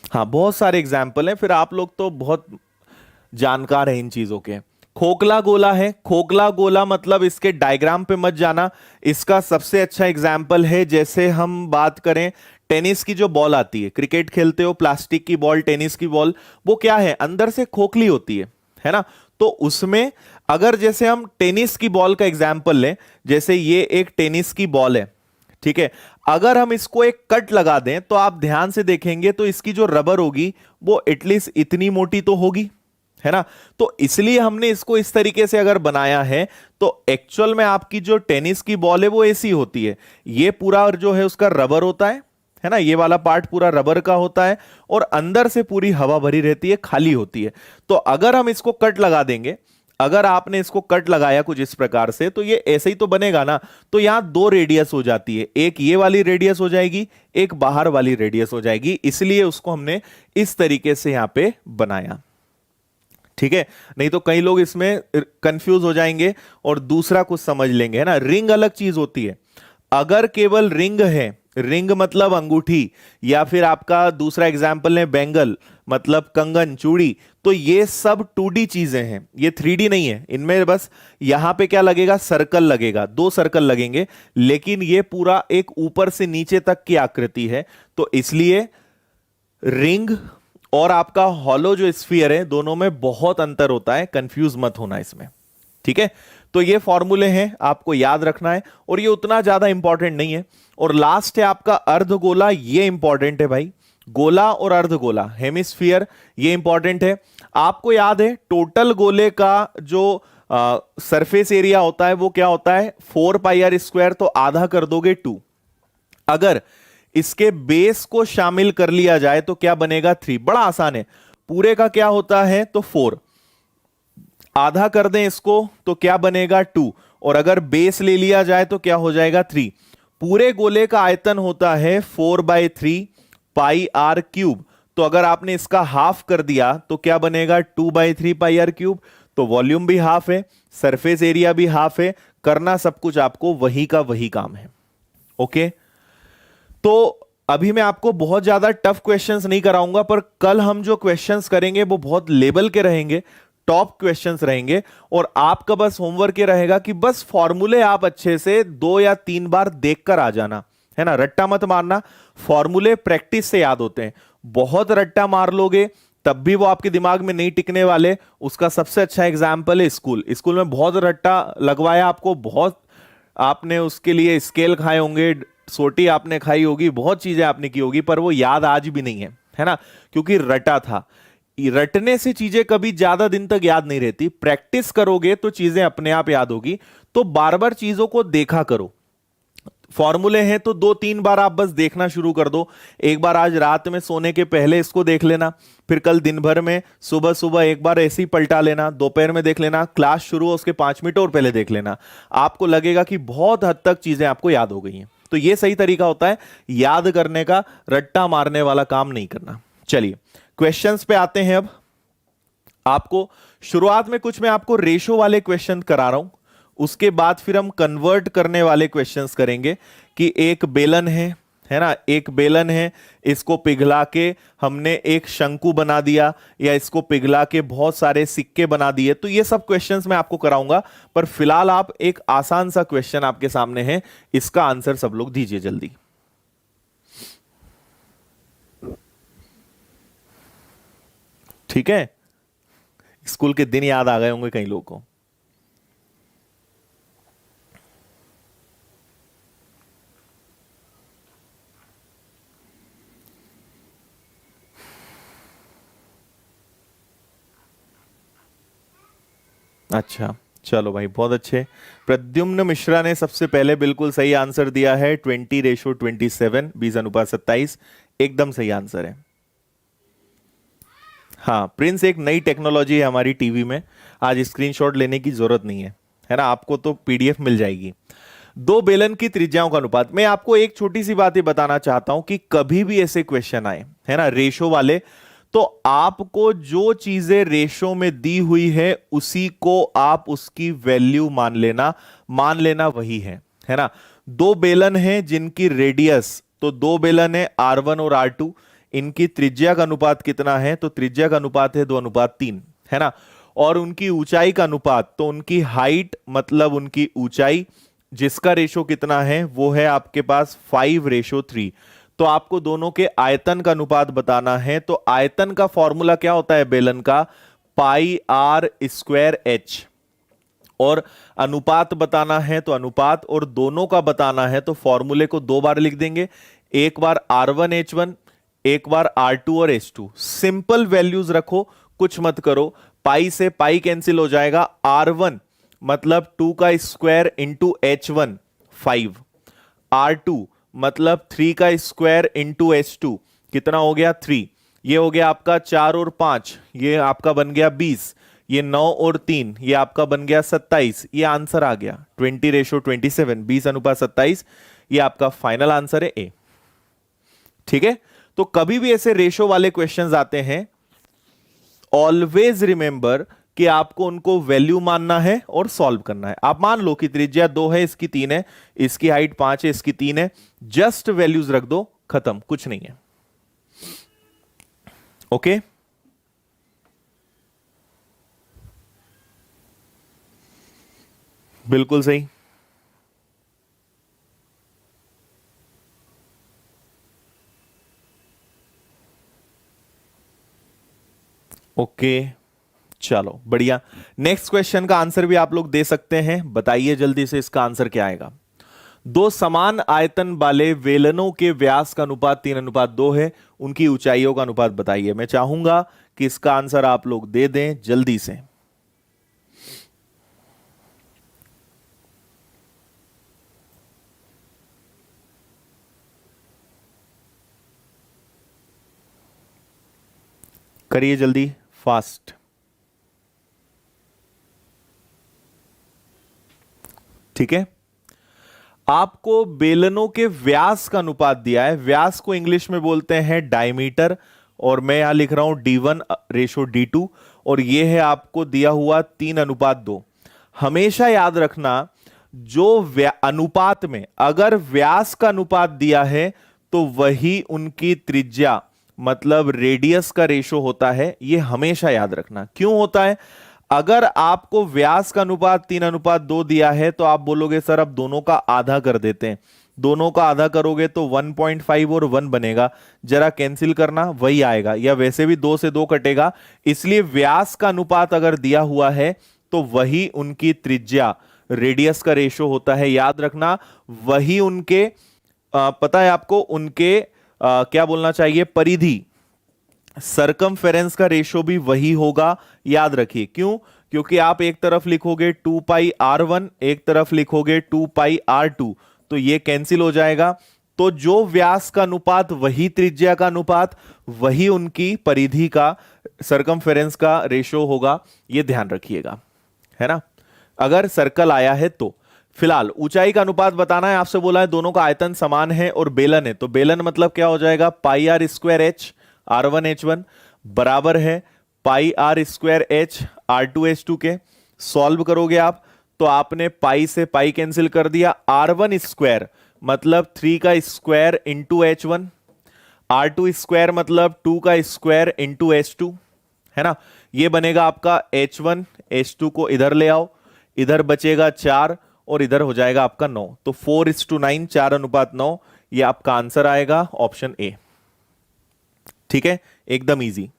हाँ, बहुत सारे एग्जाम्पल हैं, फिर आप लोग तो बहुत जानकार हैं इन चीजों के। खोखला गोला है, खोखला गोला मतलब इसके डायग्राम पे मत जाना, इसका सबसे अच्छा एग्जाम्पल है, जैसे हम बात करें टेनिस की जो बॉल आती है, क्रिकेट खेलते हो, प्लास्टिक की बॉल, टेनिस की बॉल, वो क्या है, अंदर से खोखली होती है ना। तो उसमें अगर जैसे हम टेनिस की बॉल का एग्जाम्पल लें, जैसे ये एक टेनिस की बॉल है, ठीक है, अगर हम इसको एक कट लगा दें तो आप ध्यान से देखेंगे तो इसकी जो रबर होगी वो एटलीस्ट इतनी मोटी तो होगी, है ना। तो इसलिए हमने इसको इस तरीके से अगर बनाया है, तो एक्चुअल में आपकी जो टेनिस की बॉल है वो ऐसी होती है, ये पूरा जो है उसका रबर होता है ना, ये वाला पार्ट पूरा रबर का होता है, और अंदर से पूरी हवा भरी रहती है, खाली होती है। तो अगर हम इसको कट लगा देंगे, अगर आपने इसको कट लगाया कुछ इस प्रकार से, तो ये ऐसे ही तो बनेगा ना। तो यहां 2 रेडियस हो जाती है, एक ये वाली रेडियस हो जाएगी, एक बाहर वाली रेडियस हो जाएगी, इसलिए उसको हमने इस तरीके से यहां पे बनाया। ठीक है, नहीं तो कई लोग इसमें कंफ्यूज हो जाएंगे और दूसरा कुछ समझ लेंगे, है ना। रिंग अलग चीज होती है, अगर केवल रिंग है, रिंग मतलब अंगूठी, या फिर आपका दूसरा एग्जाम्पल है बैंगल मतलब कंगन, चूड़ी, तो ये सब 2D चीजें हैं, ये 3D नहीं है। इनमें बस यहां पे क्या लगेगा, सर्कल लगेगा, 2 सर्कल लगेंगे, लेकिन ये पूरा एक ऊपर से नीचे तक की आकृति है। तो इसलिए रिंग और आपका हॉलो जो स्फीयर है, दोनों में बहुत अंतर होता है, कंफ्यूज मत होना इसमें। ठीक है, तो ये फॉर्मूले हैं, आपको याद रखना है, और ये उतना ज्यादा इंपॉर्टेंट नहीं है। और लास्ट है आपका अर्धगोला, ये इंपॉर्टेंट है भाई। गोला और अर्धगोला, हेमिस्फीयर, ये इंपॉर्टेंट है। आपको याद है टोटल गोले का जो सरफेस एरिया होता है वो क्या होता है, 4 पाई r स्क्वायर, तो आधा कर दोगे 2। अगर इसके बेस को शामिल कर लिया जाए तो क्या बनेगा, 3। बड़ा आसान है, पूरे का क्या होता है तो 4, आधा कर दें इसको तो क्या बनेगा 2, और अगर बेस ले लिया जाए तो क्या हो जाएगा 3। पूरे गोले का आयतन होता है 4/3 पाई r क्यूब, तो अगर आपने इसका हाफ कर दिया तो क्या बनेगा 2/3 पाई r क्यूब। तो वॉल्यूम भी हाफ है, सरफेस एरिया भी हाफ है, करना सब कुछ आपको वही का वही काम है। ओके, तो अभी मैं आपको बहुत ज्यादा टफ क्वेश्चंस नहीं कराऊंगा, पर कल हम जो क्वेश्चंस करेंगे वो बहुत लेवल के रहेंगे, टॉप क्वेश्चंस रहेंगे। और आपका बस होमवर्क ये रहेगा कि बस फॉर्मूले आप अच्छे से 2 या 3 बार देखकर आ जाना, है ना, रट्टा मत मारना। फॉर्मूले प्रैक्टिस से याद होते हैं, बहुत रट्टा मार लोगे तब भी वो आपके दिमाग में नहीं टिकने वाले। उसका सबसे अच्छा एग्जाम्पल है स्कूल। स्कूल में बहुत रट्टा लगवाया आपको, बहुत आपने उसके लिए स्केल खाए होंगे, सोटी आपने खाई होगी, बहुत चीजें आपने की होगी, पर वो याद आज भी नहीं है ना, क्योंकि रटा था। रटने से चीजें कभी ज्यादा दिन तक याद नहीं रहती, प्रैक्टिस करोगे तो चीजें अपने आप याद होगी। तो बार बार चीजों को देखा करो। फॉर्मूले हैं तो 2-3 बार आप बस देखना शुरू कर दो। एक बार आज रात में सोने के पहले इसको देख लेना, फिर कल दिन भर में सुबह सुबह एक बार ऐसे ही पलटा लेना, दोपहर में देख लेना, क्लास शुरू हो उसके 5 मिनट और पहले देख लेना। आपको लगेगा कि बहुत हद तक चीजें आपको याद हो गई हैं। तो यह सही तरीका होता है याद करने का, रट्टा मारने वाला काम नहीं करना। चलिए क्वेश्चंस पे आते हैं। अब आपको शुरुआत में कुछ मैं आपको रेशो वाले क्वेश्चन करा रहा हूं, उसके बाद फिर हम कन्वर्ट करने वाले क्वेश्चंस करेंगे। कि एक बेलन है ना, एक बेलन है, इसको पिघला के हमने एक शंकु बना दिया, या इसको पिघला के बहुत सारे सिक्के बना दिए। तो ये सब क्वेश्चंस मैं आपको कराऊंगा, पर फिलहाल आप एक आसान सा क्वेश्चन आपके सामने है, इसका आंसर सब लोग दीजिए जल्दी। ठीक है, स्कूल के दिन याद आ गए होंगे कई लोगों को। अच्छा, चलो भाई, बहुत अच्छे। प्रद्युम्न मिश्रा ने सबसे पहले बिल्कुल सही आंसर दिया है, 20:27, 20:27, एकदम सही आंसर है। हाँ प्रिंस, एक नई टेक्नोलॉजी है हमारी टीवी में, आज स्क्रीनशॉट लेने की जरूरत नहीं है ना, आपको तो पीडीएफ मिल जाएगी। दो बेलन की त्रिज्याओं का अनुपात। मैं आपको एक छोटी सी बात ये बताना चाहता हूं कि कभी भी ऐसे क्वेश्चन आए, है ना, रेशो वाले, तो आपको जो चीजें रेशो में दी हुई है उसी को आप उसकी वैल्यू मान लेना वही है ना। दो बेलन हैं जिनकी रेडियस, तो दो बेलन है R1 और R2, इनकी त्रिज्या का अनुपात कितना है, तो त्रिज्या का अनुपात है 2:3, है ना। और उनकी ऊंचाई का अनुपात, तो उनकी हाइट मतलब उनकी ऊंचाई, जिसका रेशो कितना है वो है आपके पास 5:3। तो आपको दोनों के आयतन का अनुपात बताना है, तो आयतन का फॉर्मूला क्या होता है बेलन का, πr²h। और अनुपात बताना है तो अनुपात, और दोनों का बताना है तो फॉर्मूले को 2 बार लिख देंगे, एक बार R1H1, एक बार R2 और H2। सिंपल वैल्यूज रखो, कुछ मत करो। पाई से पाई कैंसिल हो जाएगा, R1 मतलब 2 का स्क्वायर इंटू H1 5, R2 मतलब 3 का स्क्वायर इंटू H2 कितना हो गया 3, ये हो गया आपका 4 और 5, ये आपका बन गया 20, ये 9 और 3, ये आपका बन गया 27। ये आंसर आ गया 20:27, 20:27, ये आपका फाइनल आंसर है ए। ठीक है, तो कभी भी ऐसे रेशो वाले क्वेश्चंस आते हैं, ऑलवेज रिमेंबर कि आपको उनको वैल्यू मानना है और सॉल्व करना है। आप मान लो कि त्रिज्या 2 है, इसकी 3 है, इसकी हाइट 5 है, इसकी 3 है, जस्ट वैल्यूज रख दो, खत्म, कुछ नहीं है। ओके, बिल्कुल सही। ओके, चलो बढ़िया। नेक्स्ट क्वेश्चन का आंसर भी आप लोग दे सकते हैं, बताइए जल्दी से इसका आंसर क्या आएगा। दो समान आयतन वाले वेलनों के व्यास का अनुपात 3:2 है, उनकी ऊंचाइयों का अनुपात बताइए। मैं चाहूंगा कि इसका आंसर आप लोग दे दें जल्दी से। करिए जल्दी, फास्ट। ठीक है, आपको बेलनों के व्यास का अनुपात दिया है। व्यास को इंग्लिश में बोलते हैं डायमीटर, और मैं यहां लिख रहा हूं D1:D2, और ये है आपको दिया हुआ 3:2। हमेशा याद रखना, जो अनुपात में अगर व्यास का अनुपात दिया है तो वही उनकी त्रिज्या मतलब रेडियस का रेशो होता है। यह हमेशा याद रखना। क्यों होता है? अगर आपको व्यास का अनुपात 3:2 दिया है तो आप बोलोगे सर अब दोनों का आधा कर देते हैं। दोनों का आधा करोगे तो 1.5 और 1 बनेगा, जरा कैंसिल करना, वही आएगा, या वैसे भी 2 से 2 कटेगा। इसलिए व्यास का अनुपात अगर दिया हुआ है तो वही उनकी त्रिज्या रेडियस का रेशो होता है। याद रखना, वही उनके पता है आपको उनके क्या बोलना चाहिए, परिधि, सरकमफेरेंस का रेशो भी वही होगा। याद रखिए, क्यों? क्योंकि आप एक तरफ लिखोगे 2πr1, एक तरफ लिखोगे 2πr2, तो ये कैंसिल हो जाएगा। तो जो व्यास का अनुपात वही त्रिज्या का अनुपात, वही उनकी परिधि का सरकमफेरेंस का रेशो होगा। ये ध्यान रखिएगा, है ना, अगर सर्कल आया है तो। फिलहाल ऊंचाई का अनुपात बताना है, आपसे बोला है दोनों का आयतन समान है और बेलन है, तो बेलन मतलब क्या हो जाएगा, πr²h R1H1 बराबर है πr²h R2H2 के। सॉल्व करोगे आप तो आपने पाई से पाई कैंसिल कर दिया। R1² मतलब 3 का स्क्वायर इंटू H1, R2² मतलब 2 का स्क्वायर इंटू H2, है ना। ये बनेगा आपका H1, H2 को इधर ले आओ, इधर बचेगा 4 और इधर हो जाएगा आपका 9, तो 4:9, 4:9, ये आपका आंसर आएगा ऑप्शन ए। ठीक है, एकदम इजी।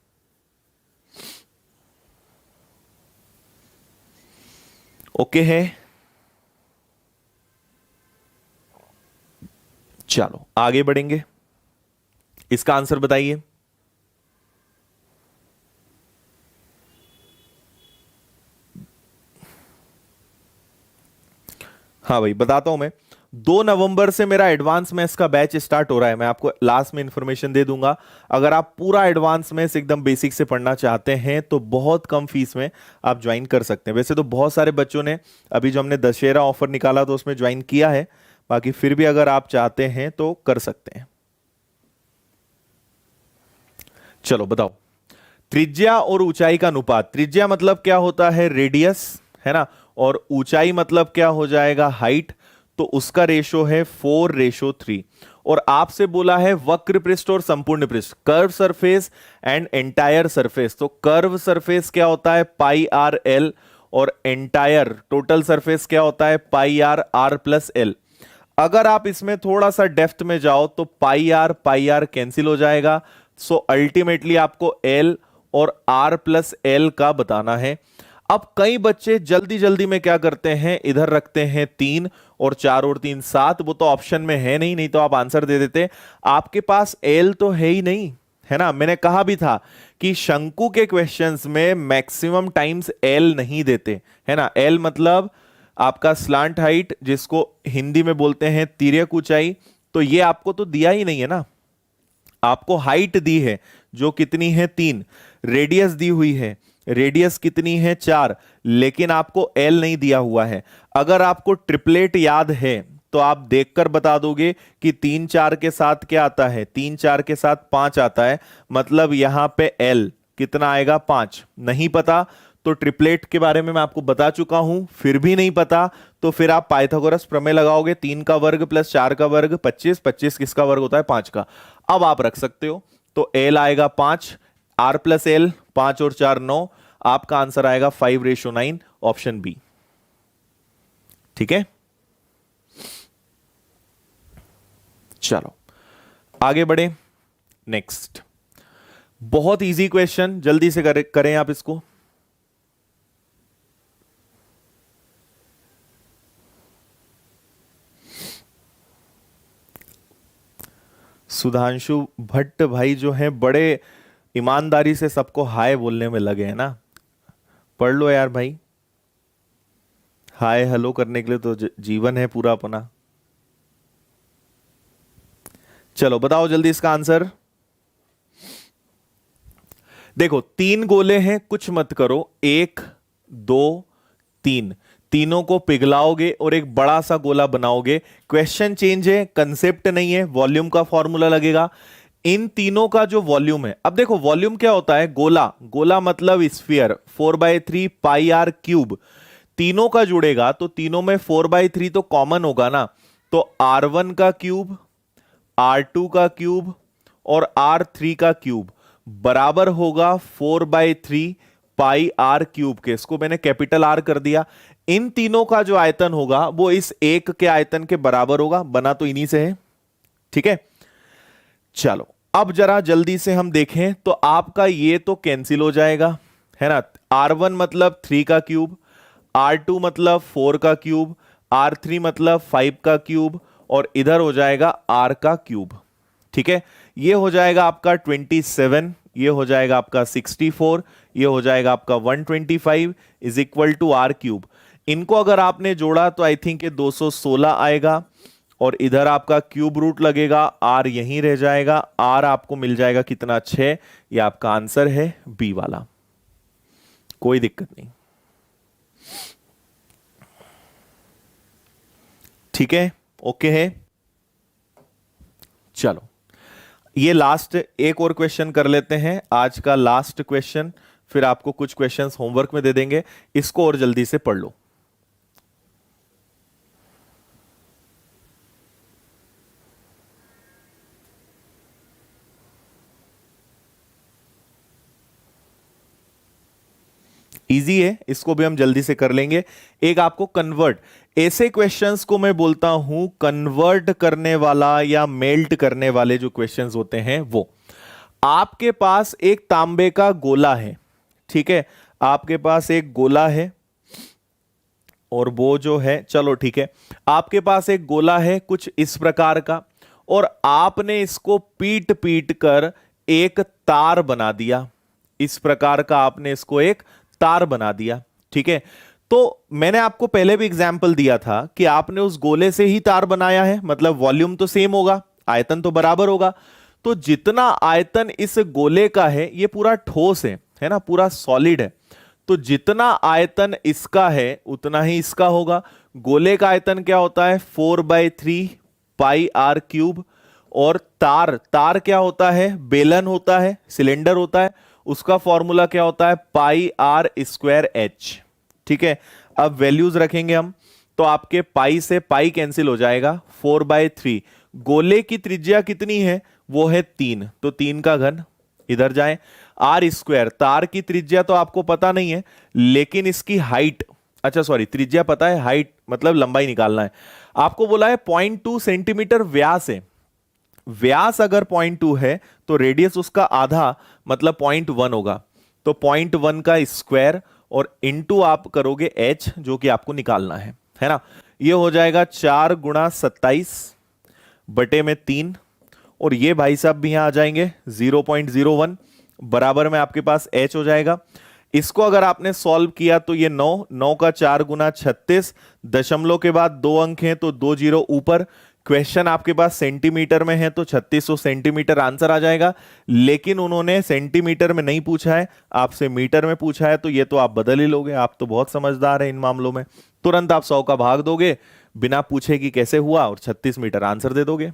ओके है, चलो आगे बढ़ेंगे। इसका आंसर बताइए। हाँ भाई बताता हूं मैं। 2 नवंबर से मेरा एडवांस मैथ्स का बैच स्टार्ट हो रहा है, मैं आपको लास्ट में इंफॉर्मेशन दे दूंगा। अगर आप पूरा एडवांस मैथ्स एकदम बेसिक से पढ़ना चाहते हैं तो बहुत कम फीस में आप ज्वाइन कर सकते हैं। वैसे तो बहुत सारे बच्चों ने अभी जो हमने दशहरा ऑफर निकाला तो उसमें ज्वाइन किया है, बाकी फिर भी अगर आप चाहते हैं तो कर सकते हैं। चलो बताओ, त्रिज्या और ऊंचाई का अनुपात। त्रिज्या मतलब क्या होता है, रेडियस, है ना, और ऊंचाई मतलब क्या हो जाएगा, हाइट। तो उसका रेशो है 4:3। और आपसे बोला है वक्र पृष्ठ और संपूर्ण पृष्ठ, curve surface and entire surface. तो कर्व सरफेस क्या होता है, πr_l, और एंटायर टोटल सरफेस क्या होता है, πr+l। अगर आप इसमें थोड़ा सा डेप्थ में जाओ तो πr कैंसिल हो जाएगा। सो अल्टीमेटली आपको l और r+l का बताना है। अब कई बच्चे जल्दी जल्दी में क्या करते हैं, इधर रखते हैं 3 और 4 और 3 7, वो तो ऑप्शन में है नहीं, नहीं तो आप आंसर दे देते। आपके पास एल तो है ही नहीं, है ना। मैंने कहा भी था कि शंकु के क्वेश्चंस में मैक्सिमम टाइम्स एल नहीं देते, है ना। एल मतलब आपका स्लांट हाइट, जिसको हिंदी में बोलते हैं तिर्यक ऊंचाई। तो ये आपको तो दिया ही नहीं है ना, आपको हाइट दी है जो कितनी है 3, रेडियस दी हुई है, रेडियस कितनी है 4, लेकिन आपको एल नहीं दिया हुआ है। अगर आपको ट्रिपलेट याद है तो आप देखकर बता दोगे कि 3 4 के साथ क्या आता है, 3 4 के साथ 5 आता है, मतलब यहां पे एल कितना आएगा, 5। नहीं पता तो ट्रिपलेट के बारे में मैं आपको बता चुका हूं, फिर भी नहीं पता तो फिर आप पाइथागोरस प्रमेय लगाओगे, 3 का वर्ग प्लस 4 का वर्ग 25, 25 किसका वर्ग होता है, 5 का। अब आप रख सकते हो, तो एल आएगा 5, r+l 5 और 4 9, आपका आंसर आएगा 5:9, ऑप्शन बी। ठीक है, चलो आगे बढ़े। नेक्स्ट बहुत इजी क्वेश्चन, जल्दी से करें आप इसको। सुधांशु भट्ट भाई जो हैं बड़े ईमानदारी से सबको हाय बोलने में लगे हैं ना। पढ़ लो यार भाई, हाय हेलो करने के लिए तो जीवन है पूरा अपना। चलो बताओ जल्दी इसका आंसर। देखो 3 गोले हैं, कुछ मत करो, 1 2 3, तीनों को पिघलाओगे और एक बड़ा सा गोला बनाओगे। क्वेश्चन चेंज है, कंसेप्ट नहीं है, वॉल्यूम का फॉर्मूला लगेगा। इन तीनों का जो वॉल्यूम है, अब देखो वॉल्यूम क्या होता है, गोला, गोला मतलब स्फीयर, 4/3 पाई आर क्यूब। तीनों का जुड़ेगा तो तीनों में 4/3 तो कॉमन होगा ना, तो R1 का क्यूब, R2 का क्यूब और R3 का क्यूब बराबर होगा 4/3 पाई आर क्यूब के। इसको मैंने कैपिटल आर कर दिया। इन तीनों का जो आयतन होगा वो इस एक के आयतन के बराबर होगा, बना तो इन्हीं से है, ठीक है। चलो अब जरा जल्दी से हम देखें तो आपका ये तो कैंसिल हो जाएगा, है ना। R1 मतलब 3 का क्यूब, R2 मतलब 4 का क्यूब, R3 मतलब 5 का क्यूब और इधर हो जाएगा R का क्यूब, ठीक है। ये हो जाएगा आपका 27, ये हो जाएगा आपका 64, ये हो जाएगा आपका 125 is equal to r cube. इनको अगर आपने जोड़ा तो आई थिंक ये 216 आएगा और इधर आपका क्यूब रूट लगेगा, आर यहीं रह जाएगा, आर आपको मिल जाएगा कितना 6। ये आपका आंसर है बी वाला, कोई दिक्कत नहीं, ठीक है, ओके है। चलो ये लास्ट एक और क्वेश्चन कर लेते हैं, आज का लास्ट क्वेश्चन, फिर आपको कुछ क्वेश्चंस होमवर्क में दे देंगे, इसको और जल्दी से पढ़ लो। इजी है, इसको भी हम जल्दी से कर लेंगे। एक आपको कन्वर्ट, ऐसे क्वेश्चंस को मैं बोलता हूं कन्वर्ट करने वाला या मेल्ट करने वाले जो क्वेश्चंस होते हैं वो। आपके पास एक तांबे का गोला है, ठीक है, आपके पास एक गोला है और वो जो है, चलो ठीक है, आपके पास एक गोला है कुछ इस प्रकार का और आपने इसको पीट पीट कर एक तार बना दिया, इस प्रकार का आपने इसको एक तार बना दिया, ठीक है। तो मैंने आपको पहले भी एग्जाम्पल दिया था कि आपने उस गोले से ही तार बनाया है, मतलब वॉल्यूम तो सेम होगा, आयतन तो बराबर होगा। तो जितना आयतन इस गोले का है, ये पूरा ठोस है ना, पूरा सॉलिड है, तो जितना आयतन इसका है उतना ही इसका होगा। गोले का आयतन क्या होता है 4/3 पाई आर क्यूब, और तार, तार क्या होता है, बेलन होता है, सिलेंडर होता है, उसका फॉर्मूला क्या होता है पाई आर स्क्वायर एच, ठीक है। अब वैल्यूज रखेंगे हम, तो आपके पाई से पाई कैंसिल हो जाएगा, 4/3, गोले की त्रिज्या कितनी है वो है 3, तो 3 का घन इधर जाए, आर स्क्वायर, तार की त्रिज्या तो आपको पता नहीं है लेकिन इसकी हाइट, अच्छा सॉरी त्रिज्या पता है, हाइट मतलब लंबाई निकालना है। आपको बोला है 0.2 सेंटीमीटर व्यास है, व्यास अगर 0.2 है तो रेडियस उसका आधा मतलब 0.1 होगा, तो 0.1 का स्क्वायर और इनटू आप करोगे h जो कि आपको निकालना है ना। ये हो जाएगा 4 × 27 बटे में 3, और ये भाई साहब भी यहां आ जाएंगे 0.01 बराबर में आपके पास h हो जाएगा। इसको अगर आपने सॉल्व किया तो ये 9 का 4 × 36, दशमलव के बाद 2 अंक हैं तो 2 जीरो ऊपर। क्वेश्चन आपके पास सेंटीमीटर में है तो 3600 सेंटीमीटर आंसर आ जाएगा, लेकिन उन्होंने सेंटीमीटर में नहीं पूछा है, आपसे मीटर में पूछा है, तो ये तो आप बदल ही लोगे, आप तो बहुत समझदार हैं इन मामलों में। तुरंत आप 100 का भाग दोगे बिना पूछे कि कैसे हुआ और 36 मीटर आंसर दे दोगे,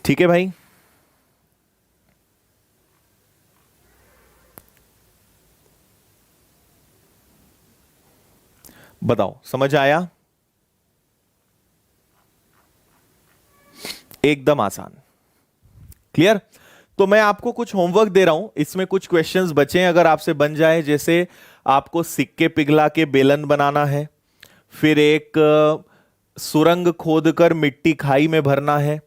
ठीक है भाई। बताओ समझ आया, एकदम आसान, क्लियर। तो मैं आपको कुछ होमवर्क दे रहा हूं, इसमें कुछ क्वेश्चंस बचे हैं, अगर आपसे बन जाए, जैसे आपको सिक्के पिघला के बेलन बनाना है, फिर एक सुरंग खोदकर मिट्टी खाई में भरना है,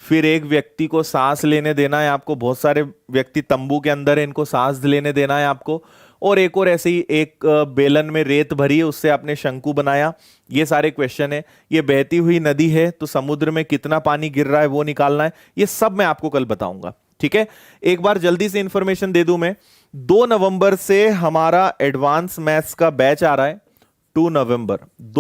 फिर एक व्यक्ति को सांस लेने देना है आपको, बहुत सारे व्यक्ति तंबू के अंदर है, इनको सांस लेने देना है आपको, और एक और ऐसे ही एक बेलन में रेत भरी है, उससे आपने शंकु बनाया। ये सारे क्वेश्चन है। ये बहती हुई नदी है तो समुद्र में कितना पानी गिर रहा है वो निकालना है। ये सब मैं आपको कल बताऊंगा, ठीक है। एक बार जल्दी से इंफॉर्मेशन दे दूं मैं, 2 नवंबर से हमारा एडवांस मैथ्स का बैच आ रहा है। 2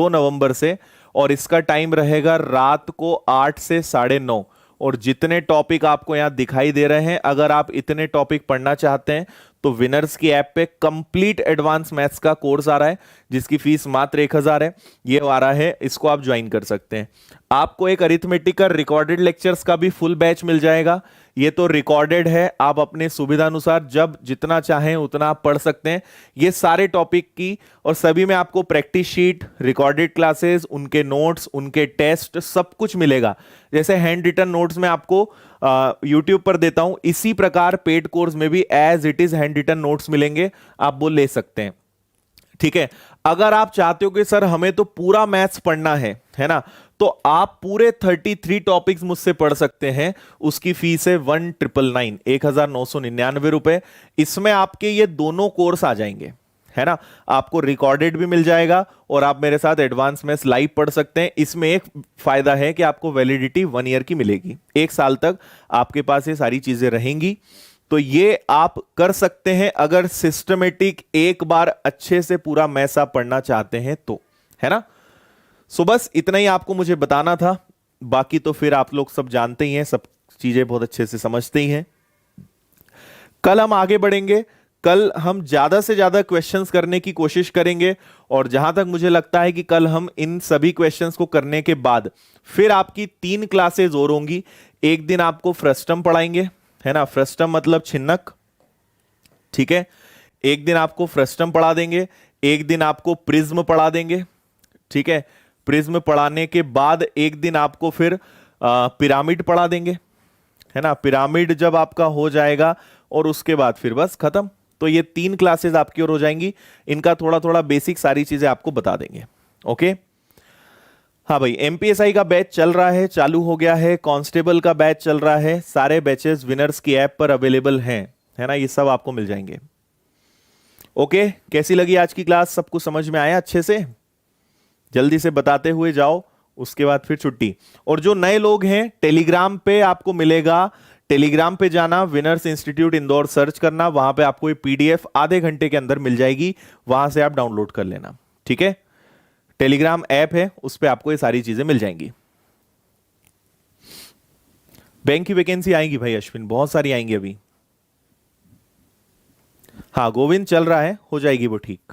नवंबर से, और इसका टाइम रहेगा रात को 8 से 9:30। और जितने टॉपिक आपको यहां दिखाई दे रहे हैं, अगर आप इतने टॉपिक पढ़ना चाहते हैं तो विनर्स की ऐप पे कंप्लीट एडवांस मैथ्स का कोर्स आ रहा है, जिसकी फीस मात्र 1000 है। ये आ रहा है, इसको आप ज्वाइन कर सकते हैं। आपको एक अरिथमेटिक का रिकॉर्डेड लेक्चर्स का भी फुल बैच मिल जाएगा। ये तो रिकॉर्डेड है, आप अपने सुविधा अनुसार जब जितना चाहें उतना आप पढ़ सकते हैं। ये सारे टॉपिक की, और सभी में आपको प्रैक्टिस शीट, रिकॉर्डेड क्लासेस, उनके नोट्स, उनके टेस्ट, सब कुछ मिलेगा। जैसे हैंड रिटन नोट्स में आपको यूट्यूब पर देता हूं, इसी प्रकार पेड कोर्स में भी as it is handwritten notes मिलेंगे, आप वो ले सकते हैं, ठीक है। अगर आप चाहते हो कि सर हमें तो पूरा मैथ्स पढ़ना है ना, तो आप पूरे 33 टॉपिक्स मुझसे पढ़ सकते हैं। उसकी फीस है 1999 रुपए। इसमें आपके ये दोनों कोर्स आ जाएंगे, है ना। आपको रिकॉर्डेड भी मिल जाएगा और आप मेरे साथ एडवांस मैथ्स लाइव पढ़ सकते हैं। इसमें एक फायदा है कि आपको वैलिडिटी 1 ईयर की मिलेगी, 1 साल तक आपके पास ये सारी चीजें रहेंगी। तो ये आप कर सकते हैं अगर सिस्टमेटिक एक बार अच्छे से पूरा मैथ्स आप पढ़ना चाहते हैं तो, है ना। सो बस इतना ही आपको मुझे बताना था। बाकी तो फिर आप लोग सब जानते ही हैं, सब चीजें बहुत अच्छे से समझते ही हैं। कल हम आगे बढ़ेंगे। कल हम ज्यादा से ज्यादा क्वेश्चंस करने की कोशिश करेंगे, और जहां तक मुझे लगता है कि कल हम इन सभी क्वेश्चंस को करने के बाद फिर आपकी 3 क्लासेस और होंगी। एक दिन आपको फ्रस्टम पढ़ाएंगे, है ना, फ्रस्टम मतलब छिन्नक, ठीक है। एक दिन आपको फ्रस्टम पढ़ा देंगे, एक दिन आपको प्रिज्म पढ़ा देंगे, ठीक है। प्रिज्म पढ़ाने के बाद एक दिन आपको फिर पिरामिड पढ़ा देंगे, है ना। पिरामिड जब आपका हो जाएगा और उसके बाद फिर बस खत्म। तो ये 3 क्लासेस आपकी ओर हो जाएंगी। इनका थोड़ा थोड़ा बेसिक सारी चीजें आपको बता देंगे, ओके। हाँ भाई, एमपीएसआई का बैच चल रहा है, चालू हो गया है। कांस्टेबल का बैच चल रहा है। सारे बैचेस विनर्स की ऐप पर अवेलेबल हैं, है ना। ये सब आपको मिल जाएंगे, ओके। कैसी लगी आज की क्लास? सब कुछ समझ में आया अच्छे से? जल्दी से बताते हुए जाओ, उसके बाद फिर छुट्टी। और जो नए लोग हैं, टेलीग्राम पे आपको मिलेगा। टेलीग्राम पे जाना, विनर्स इंस्टीट्यूट इंदौर सर्च करना, वहां पे आपको ये पीडीएफ आधे घंटे के अंदर मिल जाएगी। वहां से आप डाउनलोड कर लेना, ठीक है। टेलीग्राम ऐप है, उस पे आपको ये सारी चीजें मिल जाएंगी। बैंक की वैकेंसी आएगी भाई अश्विन, बहुत सारी आएंगी अभी। हाँ, गोविंद चल रहा है, हो जाएगी वो ठीक,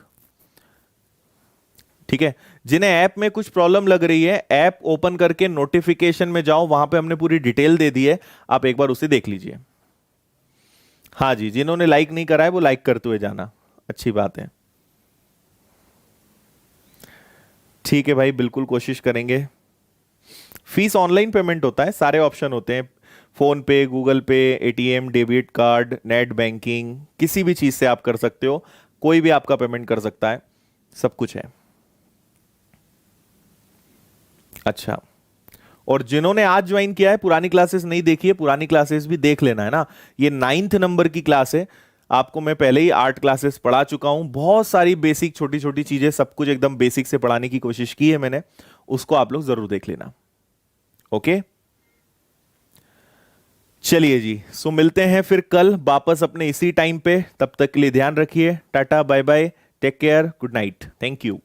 ठीक है। जिन्हें ऐप में कुछ प्रॉब्लम लग रही है, ऐप ओपन करके नोटिफिकेशन में जाओ, वहां पे हमने पूरी डिटेल दे दी है, आप एक बार उसे देख लीजिए। हाँ जी, जिन्होंने लाइक नहीं करा है वो लाइक करते हुए जाना, अच्छी बात है। ठीक है भाई, बिल्कुल कोशिश करेंगे। फीस ऑनलाइन पेमेंट होता है, सारे ऑप्शन होते हैं, फोन पे, गूगल पे, ATM, debit card, net banking, किसी भी चीज से आप कर सकते हो। कोई भी आपका पेमेंट कर सकता है, सब कुछ है। अच्छा, और जिन्होंने आज ज्वाइन किया है, पुरानी क्लासेस नहीं देखी है, पुरानी क्लासेस भी देख लेना, है ना। ये 9th नंबर की क्लास है। आपको मैं पहले ही 8 क्लासेस पढ़ा चुका हूं, बहुत सारी बेसिक छोटी छोटी चीजें, सब कुछ एकदम बेसिक से पढ़ाने की कोशिश की है मैंने। उसको आप लोग जरूर देख लेना, ओके। चलिए जी, सो मिलते हैं फिर कल वापस अपने इसी टाइम पे। तब तक के लिए ध्यान रखिए, tata bye bye, take care, good night, thank you.